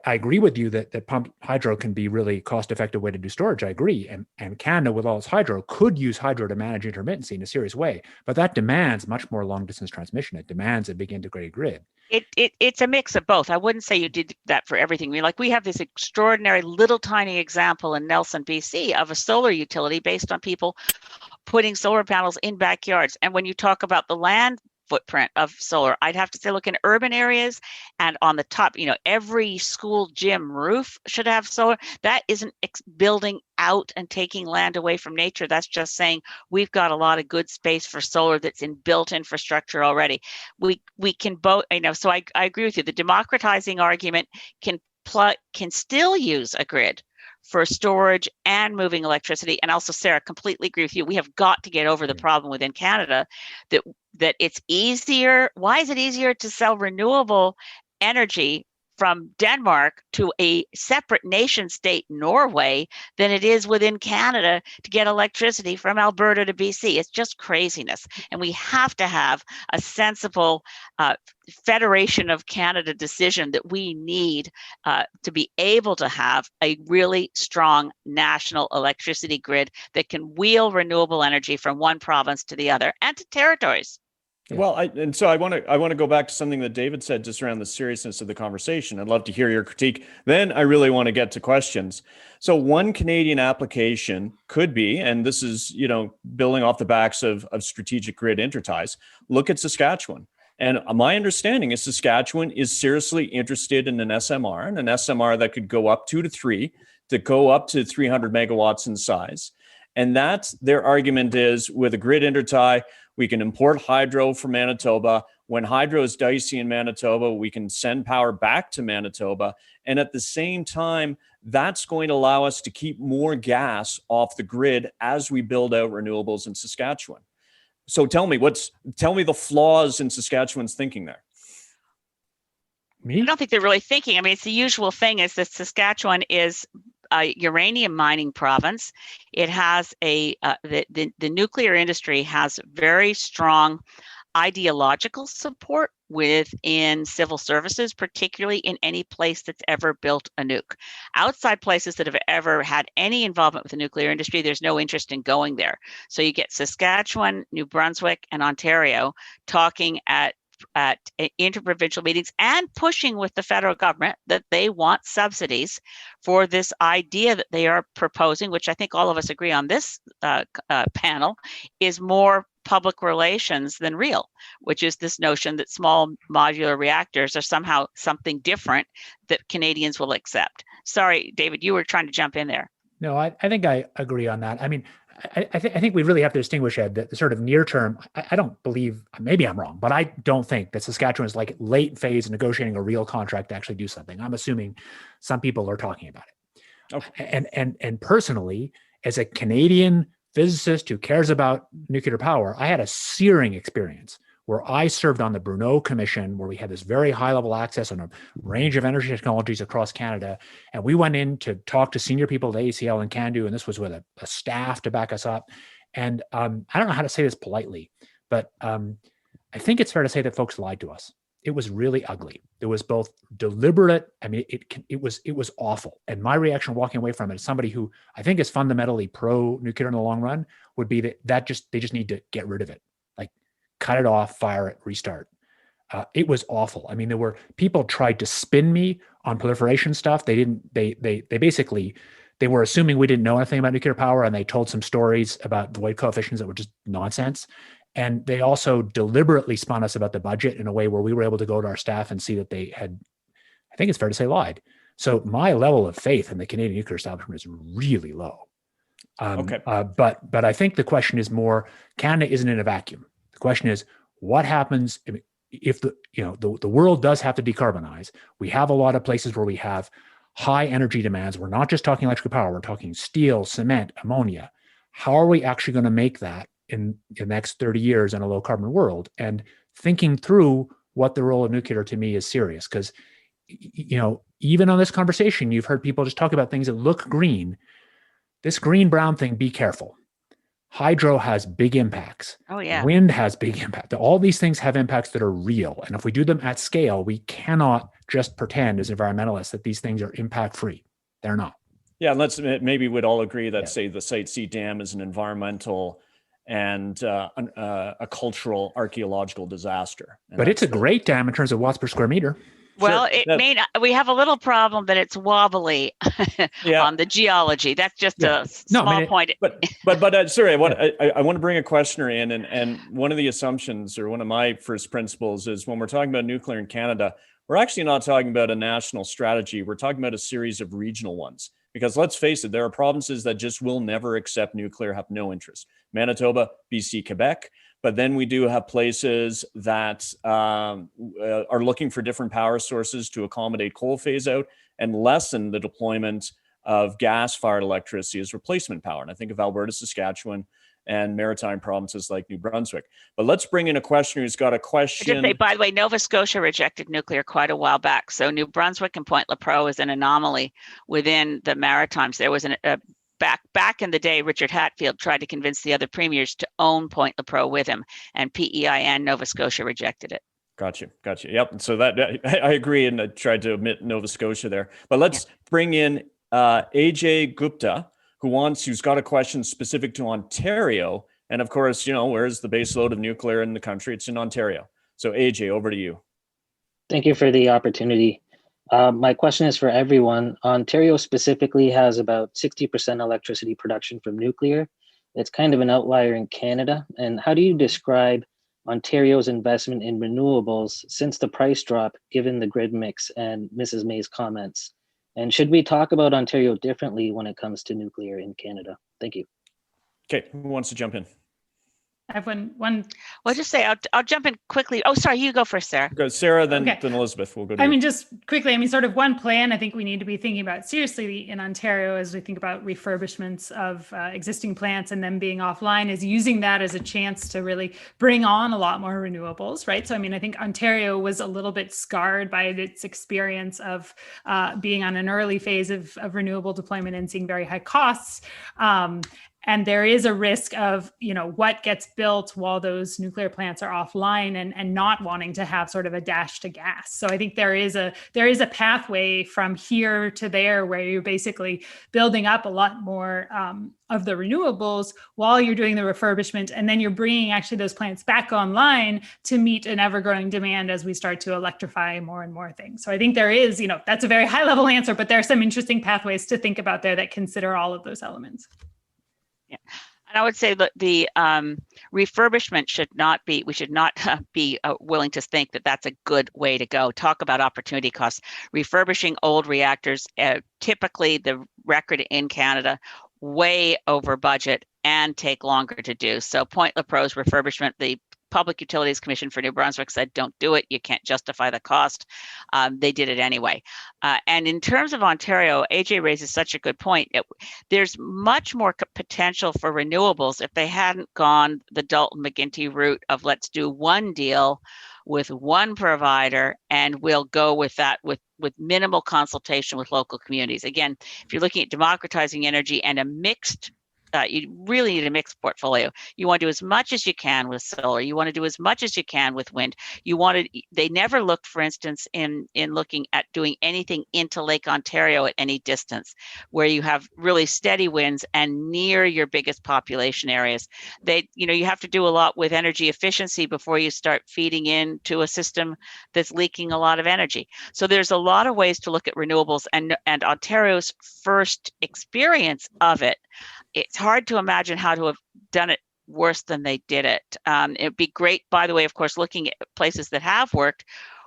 I agree with you that pumped hydro can be really cost-effective way to do storage. I agree. And Canada, with all its hydro, could use hydro to manage intermittency in a serious way. But that demands much more long-distance transmission. It demands a big integrated grid. It's a mix of both. I wouldn't say you did that for everything. We have this extraordinary little tiny example in Nelson, BC, of a solar utility based on people putting solar panels in backyards. And when you talk about the land footprint of solar, I'd have to say, look, in urban areas and on the top, every school gym roof should have solar. That isn't building out and taking land away from nature. That's just saying we've got a lot of good space for solar that's in built infrastructure already. We can both, so I agree with you. The democratizing argument can still use a grid for storage and moving electricity. And also, Sarah, completely agree with you. We have got to get over the problem within Canada that it's easier. Why is it easier to sell renewable energy from Denmark to a separate nation state, Norway, than it is within Canada to get electricity from Alberta to BC? It's just craziness. And we have to have a sensible Federation of Canada decision that we need to be able to have a really strong national electricity grid that can wheel renewable energy from one province to the other and to territories. Yeah. Well, I want to go back to something that David said just around the seriousness of the conversation. I'd love to hear your critique. Then I really want to get to questions. So one Canadian application could be, and this is, building off the backs of strategic grid interties, look at Saskatchewan. And my understanding is Saskatchewan is seriously interested in an SMR, and an SMR that could go up 2 to 3, to go up to 300 megawatts in size. And that's their argument is, with a grid intertie, we can import hydro from Manitoba. When hydro is dicey in Manitoba, we can send power back to Manitoba. And at the same time, that's going to allow us to keep more gas off the grid as we build out renewables in Saskatchewan. So tell me the flaws in Saskatchewan's thinking there. I don't think they're really thinking. It's the usual thing is that Saskatchewan is a uranium mining province. It has the nuclear industry has very strong ideological support within civil services, particularly in any place that's ever built a nuke. Outside places that have ever had any involvement with the nuclear industry, there's no interest in going there. So you get Saskatchewan, New Brunswick, and Ontario talking at interprovincial meetings and pushing with the federal government that they want subsidies for this idea that they are proposing, which I think all of us agree on this panel, is more public relations than real, which is this notion that small modular reactors are somehow something different that Canadians will accept. Sorry, David, you were trying to jump in there. No, I think I agree on that. I mean, I think we really have to distinguish, Ed, that the sort of near term, I don't believe, maybe I'm wrong, but I don't think that Saskatchewan is like late phase negotiating a real contract to actually do something. I'm assuming some people are talking about it. Okay. And personally, as a Canadian physicist who cares about nuclear power, I had a searing experience where I served on the Bruneau Commission, where we had this very high level access on a range of energy technologies across Canada. And we went in to talk to senior people at ACL and CANDU, and this was with a staff to back us up. And I don't know how to say this politely, but I think it's fair to say that folks lied to us. It was really ugly. It was both deliberate. I mean, it was awful. And my reaction walking away from it as somebody who I think is fundamentally pro nuclear in the long run would be that they just need to get rid of it. Like, cut it off, fire it, restart. It was awful. I mean, there were people tried to spin me on proliferation stuff. They basically were assuming we didn't know anything about nuclear power, and they told some stories about void coefficients that were just nonsense. And they also deliberately spun us about the budget in a way where we were able to go to our staff and see that they had, I think it's fair to say, lied. So my level of faith in the Canadian nuclear establishment is really low. Okay. But I think the question is more, Canada isn't in a vacuum. The question is, what happens if the world does have to decarbonize? We have a lot of places where we have high energy demands. We're not just talking electrical power. We're talking steel, cement, ammonia. How are we actually going to make that in the next 30 years in a low carbon world? And thinking through what the role of nuclear to me is serious, because even on this conversation, you've heard people just talk about things that look green. This green-brown thing, be careful. Hydro has big impacts. Oh, yeah. Wind has big impact. All these things have impacts that are real. And if we do them at scale, we cannot just pretend as environmentalists that these things are impact-free. They're not. Yeah, maybe we'd all agree that, say, the Site C Dam is an environmental and a cultural archaeological disaster. But it's a great dam in terms of watts per square meter. Well, sure. We have a little problem that it's wobbly on the geology. That's just a small point. But sorry, I want to bring a questioner in, and one of the assumptions, or one of my first principles, is when we're talking about nuclear in Canada, we're actually not talking about a national strategy. We're talking about a series of regional ones. Because let's face it, there are provinces that just will never accept nuclear, have no interest. Manitoba, BC, Quebec. But then we do have places that are looking for different power sources to accommodate coal phase out and lessen the deployment of gas-fired electricity as replacement power. And I think of Alberta, Saskatchewan, and maritime provinces like New Brunswick. But let's bring in a questioner who's got a question. By the way, Nova Scotia rejected nuclear quite a while back. So New Brunswick and Point Lepreau is an anomaly within the Maritimes. There was back in the day, Richard Hatfield tried to convince the other premiers to own Point Lepreau with him, and PEI and Nova Scotia rejected it. Gotcha. Yep. So that I agree, and I tried to omit Nova Scotia there. But let's bring in AJ Gupta, who's got a question specific to Ontario. And of course, where's the base load of nuclear in the country? It's in Ontario. So AJ, over to you. Thank you for the opportunity. My question is for everyone. Ontario specifically has about 60% electricity production from nuclear. It's kind of an outlier in Canada. And how do you describe Ontario's investment in renewables since the price drop, given the grid mix and Mrs. May's comments? And should we talk about Ontario differently when it comes to nuclear in Canada? Thank you. Okay, who wants to jump in? I have one. Well, just say I'll jump in quickly. Oh, sorry, you go first, Sarah. Go Sarah, then Elizabeth. We'll go to you. Just quickly, sort of one plan I think we need to be thinking about seriously in Ontario as we think about refurbishments of existing plants and them being offline is using that as a chance to really bring on a lot more renewables, right? So, I think Ontario was a little bit scarred by its experience of being on an early phase of renewable deployment and seeing very high costs. And there is a risk of, what gets built while those nuclear plants are offline and not wanting to have sort of a dash to gas. So I think there is a pathway from here to there where you're basically building up a lot more of the renewables while you're doing the refurbishment, and then you're bringing actually those plants back online to meet an ever-growing demand as we start to electrify more and more things. So I think there is, that's a very high-level answer, but there are some interesting pathways to think about there that consider all of those elements. Yeah. And I would say that the refurbishment should not be willing to think that that's a good way to go. Talk about opportunity costs. Refurbishing old reactors, typically the record in Canada, way over budget and take longer to do. So Point Lepreau's refurbishment, the Public Utilities Commission for New Brunswick said, don't do it. You can't justify the cost. They did it anyway. And in terms of Ontario, AJ raises such a good point. There's much more potential for renewables if they hadn't gone the Dalton McGuinty route of let's do one deal with one provider and we'll go with that with minimal consultation with local communities. Again, if you're looking at democratizing energy and a mixed you really need a mixed portfolio. You want to do as much as you can with solar. You want to do as much as you can with wind. They never looked, for instance, in looking at doing anything into Lake Ontario at any distance, where you have really steady winds and near your biggest population areas. You have to do a lot with energy efficiency before you start feeding into a system that's leaking a lot of energy. So there's a lot of ways to look at renewables, and Ontario's first experience of it, it's hard to imagine how to have done it worse than they did it. It'd be great, by the way, of course, looking at places that have worked,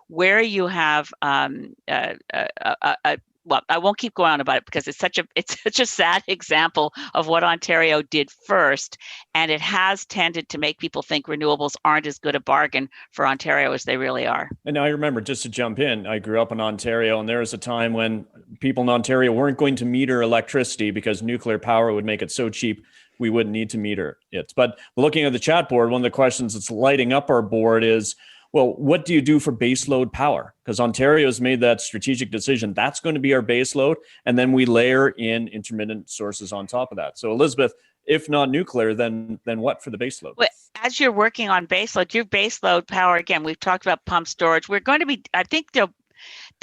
where you have well, I won't keep going on about it because it's such a sad example of what Ontario did first, and it has tended to make people think renewables aren't as good a bargain for Ontario as they really are. And I remember, just to jump in, I grew up in Ontario, and there was a time when people in Ontario weren't going to meter electricity because nuclear power would make it so cheap we wouldn't need to meter it. But looking at the chat board, one of the questions that's lighting up our board is, well, what do you do for baseload power? Because Ontario has made that strategic decision. That's going to be our baseload. And then we layer in intermittent sources on top of that. So Elizabeth, if not nuclear, then what for the baseload? Well, as you're working on baseload, your baseload power, again, we've talked about pump storage. We're going to be, I think the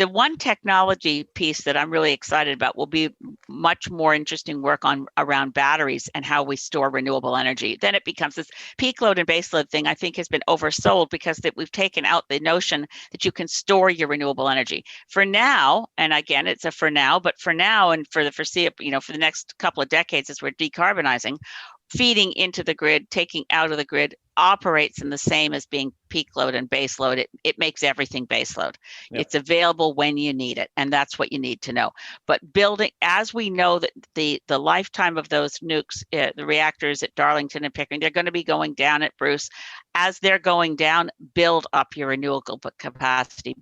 one technology piece that I'm really excited about will be much more interesting work around batteries and how we store renewable energy. Then it becomes this peak load and base load thing, I think, has been oversold because we've taken out the notion that you can store your renewable energy. For now, and again, it's a for now, but for now and for the foreseeable, for the next couple of decades as we're decarbonizing, feeding into the grid, taking out of the grid operates in the same as being peak load and base load. It makes everything base load. Yep. It's available when you need it, and that's what you need to know. But building, as we know that the lifetime of those nukes, the reactors at Darlington and Pickering, they're going to be going down at Bruce. As they're going down, build up your renewable capacity,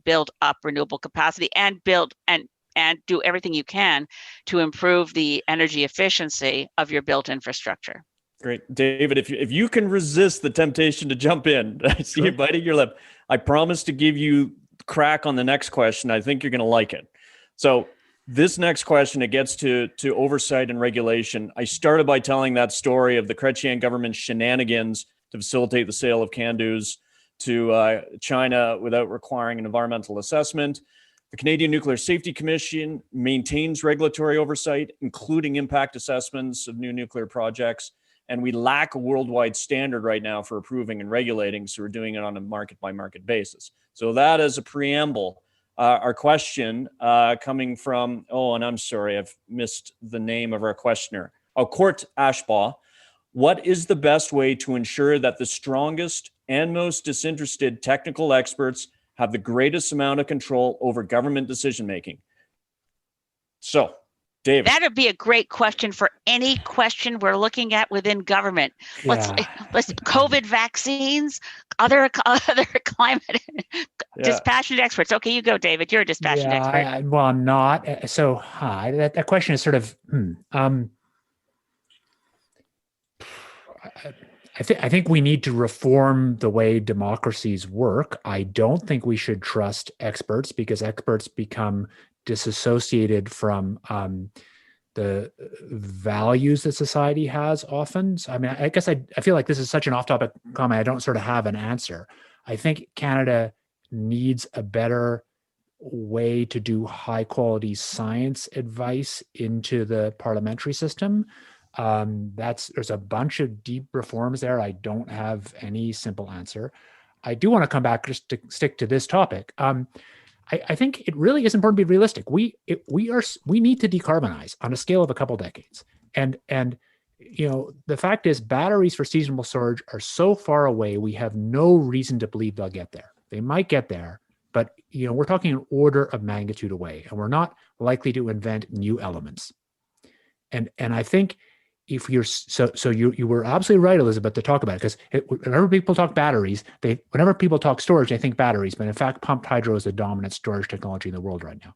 and build and do everything you can to improve the energy efficiency of your built infrastructure. Great. David, if you can resist the temptation to jump in, I see you biting your lip. I promise to give you crack on the next question. I think you're going to like it. So this next question, it gets to oversight and regulation. I started by telling that story of the Chrétien government's shenanigans to facilitate the sale of CANDUs to China without requiring an environmental assessment. The Canadian Nuclear Safety Commission maintains regulatory oversight, including impact assessments of new nuclear projects. And we lack a worldwide standard right now for approving and regulating, so we're doing it on a market-by-market basis. So that is a preamble. Our question coming from, and I'm sorry, I've missed the name of our questioner. Court Ashbaugh. What is the best way to ensure that the strongest and most disinterested technical experts have the greatest amount of control over government decision-making? So, David. That would be a great question for any question we're looking at within government. Let's COVID vaccines, other climate dispassionate experts. Okay, you go, David. You're a dispassionate expert. Well, I'm not. So that question is sort of. I think we need to reform the way democracies work. I don't think we should trust experts because experts become disassociated from the values that society has often. So, I mean, I guess I feel like this is such an off-topic comment. I don't sort of have an answer. I think Canada needs a better way to do high quality science advice into the parliamentary system. There's a bunch of deep reforms there. I don't have any simple answer. I do want to come back just to stick to this topic. I think it really is important to be realistic. We need to decarbonize on a scale of a couple decades. And the fact is batteries for seasonal storage are so far away, we have no reason to believe they'll get there. They might get there, but we're talking an order of magnitude away, and we're not likely to invent new elements. And I think if you're you were absolutely right, Elizabeth, to talk about it, because whenever people talk batteries, whenever people talk storage, they think batteries, but in fact, pumped hydro is the dominant storage technology in the world right now,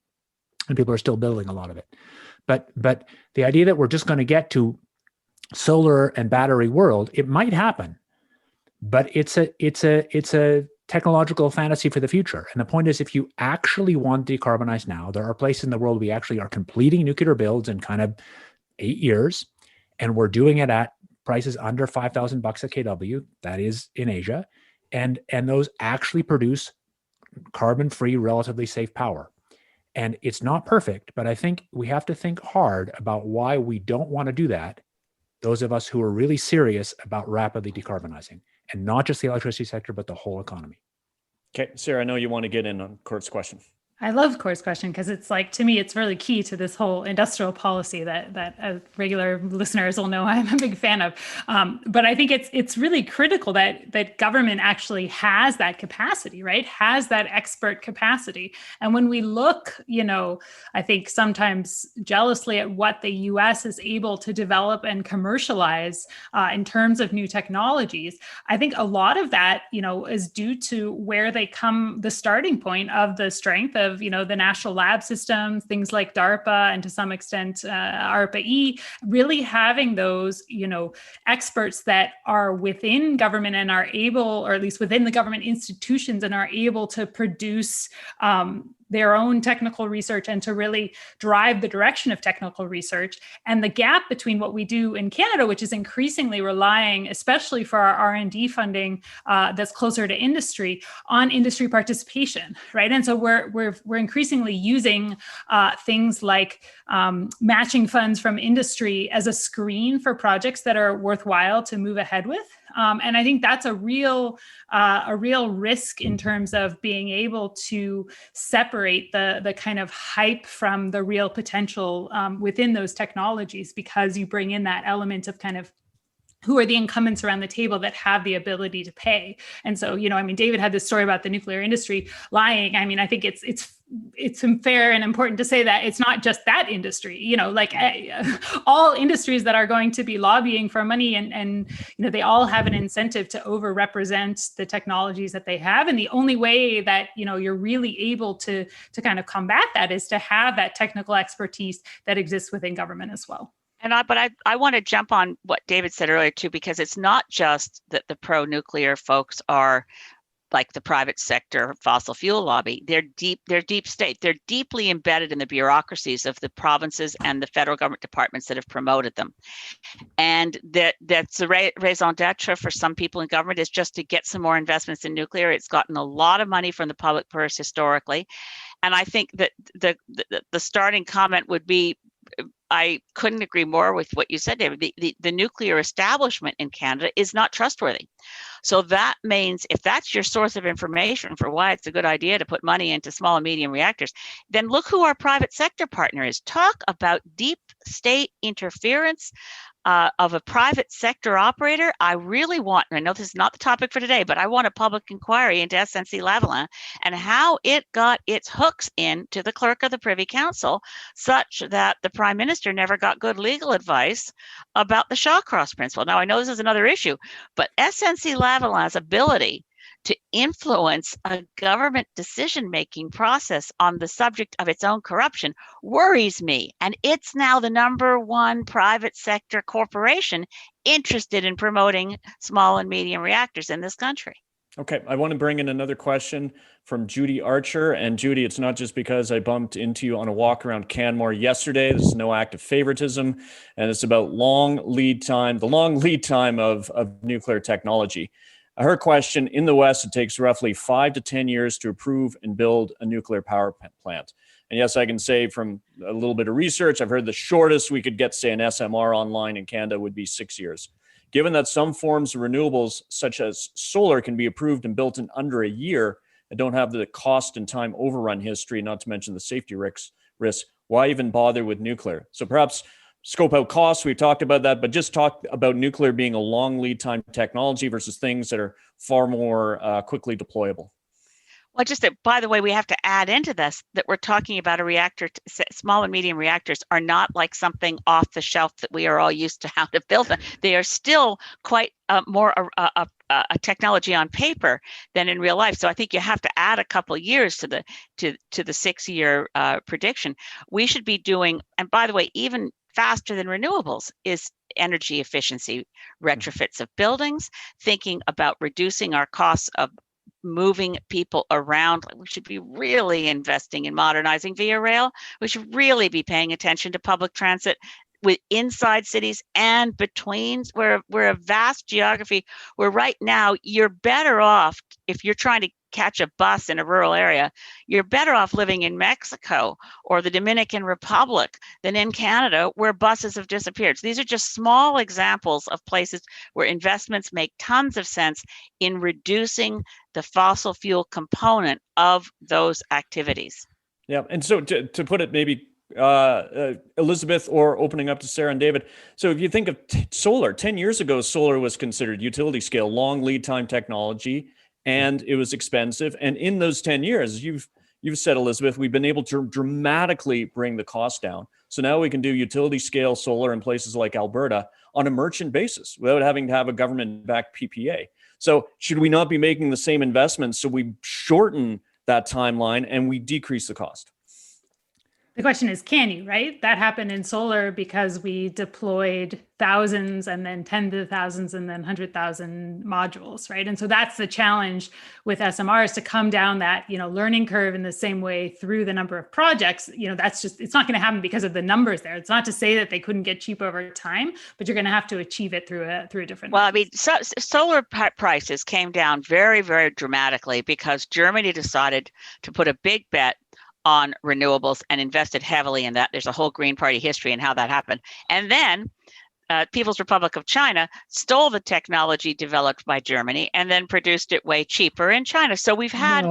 and people are still building a lot of it. But the idea that we're just going to get to solar and battery world, it might happen, but it's a technological fantasy for the future. And the point is, if you actually want to decarbonize now, there are places in the world we actually are completing nuclear builds in kind of 8 years. And we're doing it at prices under $5,000 a kW. That is in Asia, and those actually produce carbon-free, relatively safe power. And it's not perfect, but I think we have to think hard about why we don't want to do that. Those of us who are really serious about rapidly decarbonizing, and not just the electricity sector, but the whole economy. Okay, Sarah, I know you want to get in on Court's question. I love Core's question because it's like, to me, it's really key to this whole industrial policy that regular listeners will know I'm a big fan of. But I think it's really critical that government actually has that capacity, right? Has that expert capacity. And when we look, I think sometimes jealously at what the US is able to develop and commercialize in terms of new technologies, I think a lot of that, is due to where they come, the starting point of the strength of the national lab systems, things like DARPA, and to some extent ARPA-E, really having those experts that are within government and are able, or at least within the government institutions, and are able to produce their own technical research and to really drive the direction of technical research. And the gap between what we do in Canada, which is increasingly relying, especially for our R&D funding that's closer to industry, on industry participation, right? And so we're increasingly using things like matching funds from industry as a screen for projects that are worthwhile to move ahead with. And I think that's a real risk in terms of being able to separate the kind of hype from the real potential within those technologies, because you bring in that element of kind of who are the incumbents around the table that have the ability to pay. And so, David had this story about the nuclear industry lying. I mean, I think it's fair and important to say that it's not just that industry, all industries that are going to be lobbying for money and they all have an incentive to overrepresent the technologies that they have. And the only way that, you're really able to kind of combat that is to have that technical expertise that exists within government as well. But I want to jump on what David said earlier too, because it's not just that the pro-nuclear folks are like the private sector fossil fuel lobby. They're deep state. They're deeply embedded in the bureaucracies of the provinces and the federal government departments that have promoted them. And that's the raison d'etre for some people in government is just to get some more investments in nuclear. It's gotten a lot of money from the public purse historically. And I think that the starting comment would be, I couldn't agree more with what you said, David. The nuclear establishment in Canada is not trustworthy. So that means if that's your source of information for why it's a good idea to put money into small and medium reactors, then look who our private sector partner is. Talk about deep state interference of a private sector operator. I really want, and I know this is not the topic for today, but I want a public inquiry into SNC-Lavalin and how it got its hooks into the clerk of the Privy Council, such that the Prime Minister never got good legal advice about the Shawcross principle. Now, I know this is another issue, but SNC-Lavalin's ability to influence a government decision-making process on the subject of its own corruption worries me. And it's now the number one private sector corporation interested in promoting small and medium reactors in this country. Okay, I want to bring in another question from Judy Archer. And Judy, it's not just because I bumped into you on a walk around Canmore yesterday. This is no act of favoritism. And it's about the long lead time of nuclear technology. Her question, in the West, it takes roughly 5 to 10 years to approve and build a nuclear power plant. And yes, I can say from a little bit of research, I've heard the shortest we could get, say, an SMR online in Canada would be 6 years. Given that some forms of renewables, such as solar, can be approved and built in under a year and don't have the cost and time overrun history, not to mention the safety risks, why even bother with nuclear? So perhaps scope out costs, we've talked about that, but just talk about nuclear being a long lead time technology versus things that are far more quickly deployable. Well, just that, by the way, we have to add into this that we're talking about a reactor. Small and medium reactors are not like something off the shelf that we are all used to how to build them. They are still quite more a technology on paper than in real life. So I think you have to add a couple of years to the 6 year prediction. We should be doing, and by the way, even faster than renewables is energy efficiency retrofits of buildings, thinking about reducing our costs of moving people around. We should be really investing in modernizing via rail. We should really be paying attention to public transit with inside cities and between. We're a vast geography where right now you're better off, if you're trying to catch a bus in a rural area, you're better off living in Mexico or the Dominican Republic than in Canada, where buses have disappeared. So these are just small examples of places where investments make tons of sense in reducing the fossil fuel component of those activities. Yeah, and so to put it maybe Elizabeth, or opening up to Sarah and David. So if you think of solar, 10 years ago, solar was considered utility scale, long lead time technology, and it was expensive. And in those 10 years, you've said, Elizabeth, we've been able to dramatically bring the cost down. So now we can do utility scale solar in places like Alberta on a merchant basis without having to have a government-backed PPA. So should we not be making the same investments so we shorten that timeline and we decrease the cost? The question is, can you, right? That happened in solar because we deployed thousands and then tens of thousands and then 100,000 modules, right? And so that's the challenge with SMRs, to come down that, learning curve in the same way through the number of projects. That's just, it's not going to happen because of the numbers there. It's not to say that they couldn't get cheap over time, but you're going to have to achieve it through a different. Well, I mean, solar prices came down very, very dramatically because Germany decided to put a big bet on renewables and invested heavily in that. There's a whole Green Party history and how that happened. And then People's Republic of China stole the technology developed by Germany and then produced it way cheaper in China. So we've had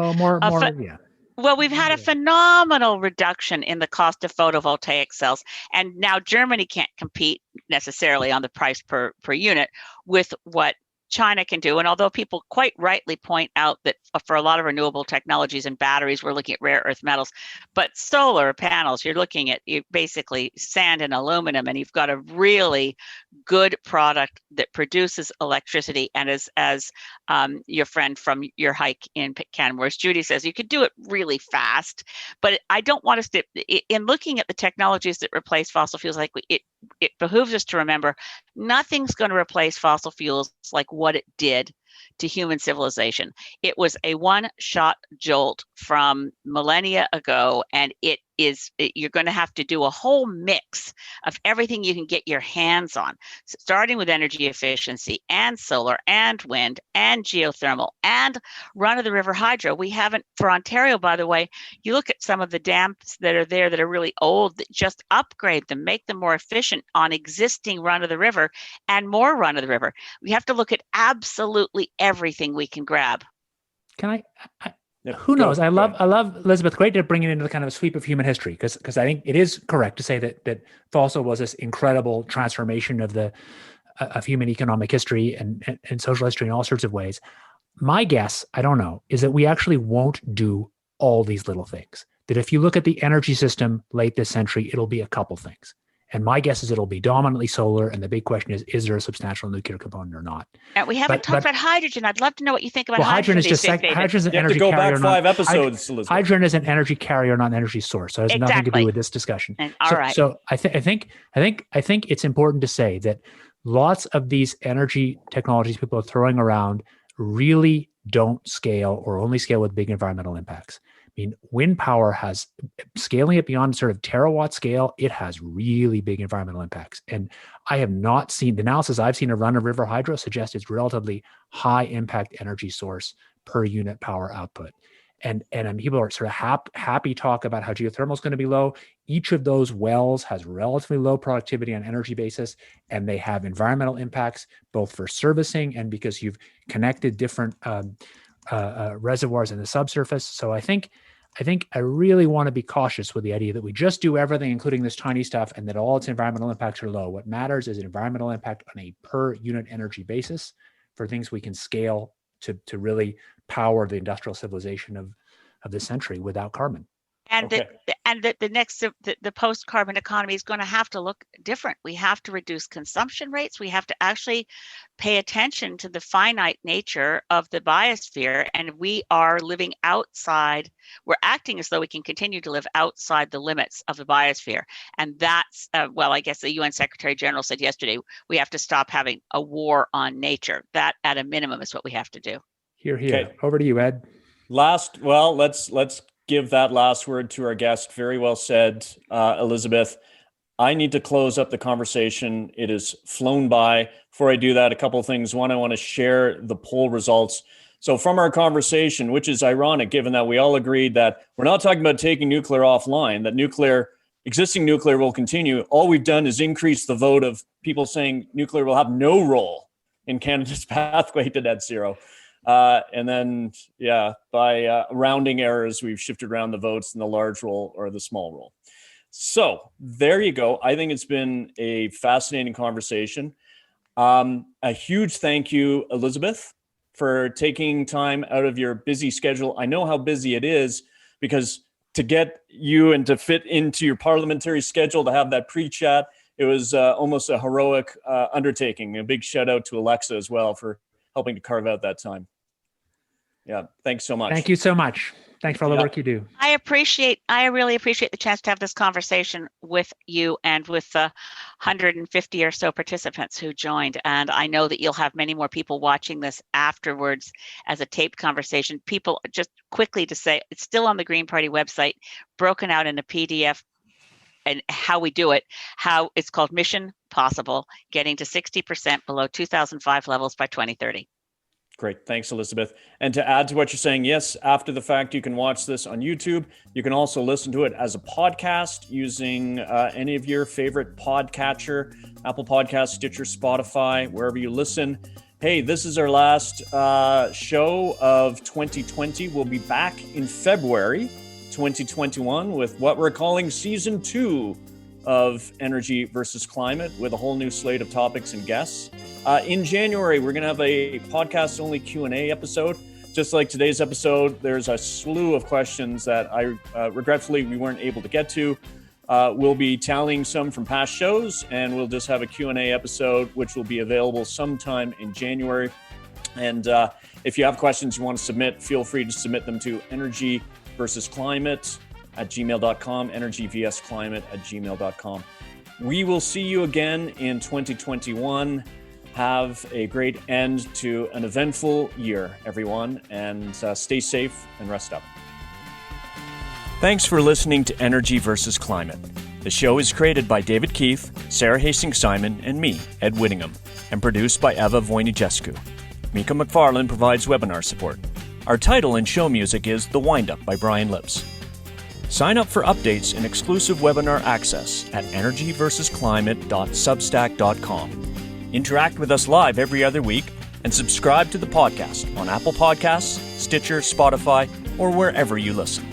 we've had a phenomenal reduction in the cost of photovoltaic cells. And now Germany can't compete necessarily on the price per unit with what China can do. And although people quite rightly point out that for a lot of renewable technologies and batteries, we're looking at rare earth metals, but solar panels, you're looking at basically sand and aluminum, and you've got a really good product that produces electricity. And as your friend from your hike in Canmore, as Judy says, you could do it really fast. But I don't want us to, in looking at the technologies that replace fossil fuels, it behooves us to remember nothing's going to replace fossil fuels like what it did to human civilization. It was a one-shot jolt from millennia ago, and you're going to have to do a whole mix of everything you can get your hands on, starting with energy efficiency and solar and wind and geothermal and run-of-the-river hydro. We haven't, for Ontario, by the way, you look at some of the dams that are there that are really old, that just upgrade them, make them more efficient on existing run-of-the-river and more run-of-the-river. We have to look at absolutely everything we can grab. Can I who knows? I love Elizabeth. Great to bring it into the kind of sweep of human history, because I think it is correct to say that fossil was this incredible transformation of human economic history and social history in all sorts of ways. My guess, I don't know, is that we actually won't do all these little things. That if you look at the energy system late this century, it'll be a couple things. And my guess is it'll be dominantly solar. And the big question is there a substantial nuclear component or not? And we haven't talked about hydrogen. I'd love to know what you think about hydrogen. Hydrogen is an energy carrier. You have to go back 5 episodes, Elizabeth. Hydrogen is an energy carrier, not an energy source. So it has nothing to do with this discussion. So I think it's important to say that lots of these energy technologies people are throwing around really don't scale or only scale with big environmental impacts. I mean, wind power scaling it beyond sort of terawatt scale, it has really big environmental impacts. And I have not seen, the analysis I've seen of run-of-river hydro suggests it's relatively high impact energy source per unit power output. And people are sort of happy talk about how geothermal is going to be low. Each of those wells has relatively low productivity on energy basis, and they have environmental impacts both for servicing and because you've connected different reservoirs in the subsurface. So I think I really want to be cautious with the idea that we just do everything, including this tiny stuff, and that all its environmental impacts are low. What matters is an environmental impact on a per unit energy basis for things we can scale to really power the industrial civilization of this century without carbon. And the post-carbon economy is going to have to look different. We have to reduce consumption rates. We have to actually pay attention to the finite nature of the biosphere. And we are living outside. We're acting as though we can continue to live outside the limits of the biosphere. And that's, I guess the UN Secretary General said yesterday, we have to stop having a war on nature. That at a minimum is what we have to do. Here. Okay. Over to you, Ed. Let's give that last word to our guest. Very well said, Elizabeth. I need to close up the conversation. It has flown by. Before I do that, a couple of things. One, I want to share the poll results. So from our conversation, which is ironic, given that we all agreed that we're not talking about taking nuclear offline, that existing nuclear will continue. All we've done is increase the vote of people saying nuclear will have no role in Canada's pathway to net zero. And then, by rounding errors, we've shifted around the votes in the large role or the small role. So there you go. I think it's been a fascinating conversation. A huge thank you, Elizabeth, for taking time out of your busy schedule. I know how busy it is, because to get you and to fit into your parliamentary schedule to have that pre-chat, it was almost a heroic undertaking. A big shout out to Alexa as well for helping to carve out that time. Yeah, thanks so much. Thank you so much. Thanks for all the work you do. I really appreciate the chance to have this conversation with you and with the 150 or so participants who joined. And I know that you'll have many more people watching this afterwards as a taped conversation. People, just quickly to say, it's still on the Green Party website, broken out in a PDF, and how we do it, how it's called Mission Possible, getting to 60% below 2005 levels by 2030. Great. Thanks, Elizabeth. And to add to what you're saying, yes, after the fact, you can watch this on YouTube. You can also listen to it as a podcast using any of your favorite podcatcher, Apple Podcasts, Stitcher, Spotify, wherever you listen. Hey, this is our last show of 2020. We'll be back in February 2021 with what we're calling Season 2 of Energy versus Climate, with a whole new slate of topics and guests. In January, we're going to have a podcast-only Q&A episode. Just like today's episode, there's a slew of questions that regretfully we weren't able to get to. We'll be tallying some from past shows, and we'll just have a Q&A episode, which will be available sometime in January. And if you have questions you want to submit, feel free to submit them to energyversusclimate@gmail.com, energyvsclimate@gmail.com. We will see you again in 2021. Have a great end to an eventful year, everyone, and stay safe and rest up. Thanks for listening to Energy versus Climate. The show is created by David Keith, Sara Hastings-Simon, and me, Ed Whittingham, and produced by Eva Wojniczewski. Mika McFarlane provides webinar support. Our title and show music is The Wind-Up by Brian Lips. Sign up for updates and exclusive webinar access at energyversusclimate.substack.com. Interact with us live every other week and subscribe to the podcast on Apple Podcasts, Stitcher, Spotify, or wherever you listen.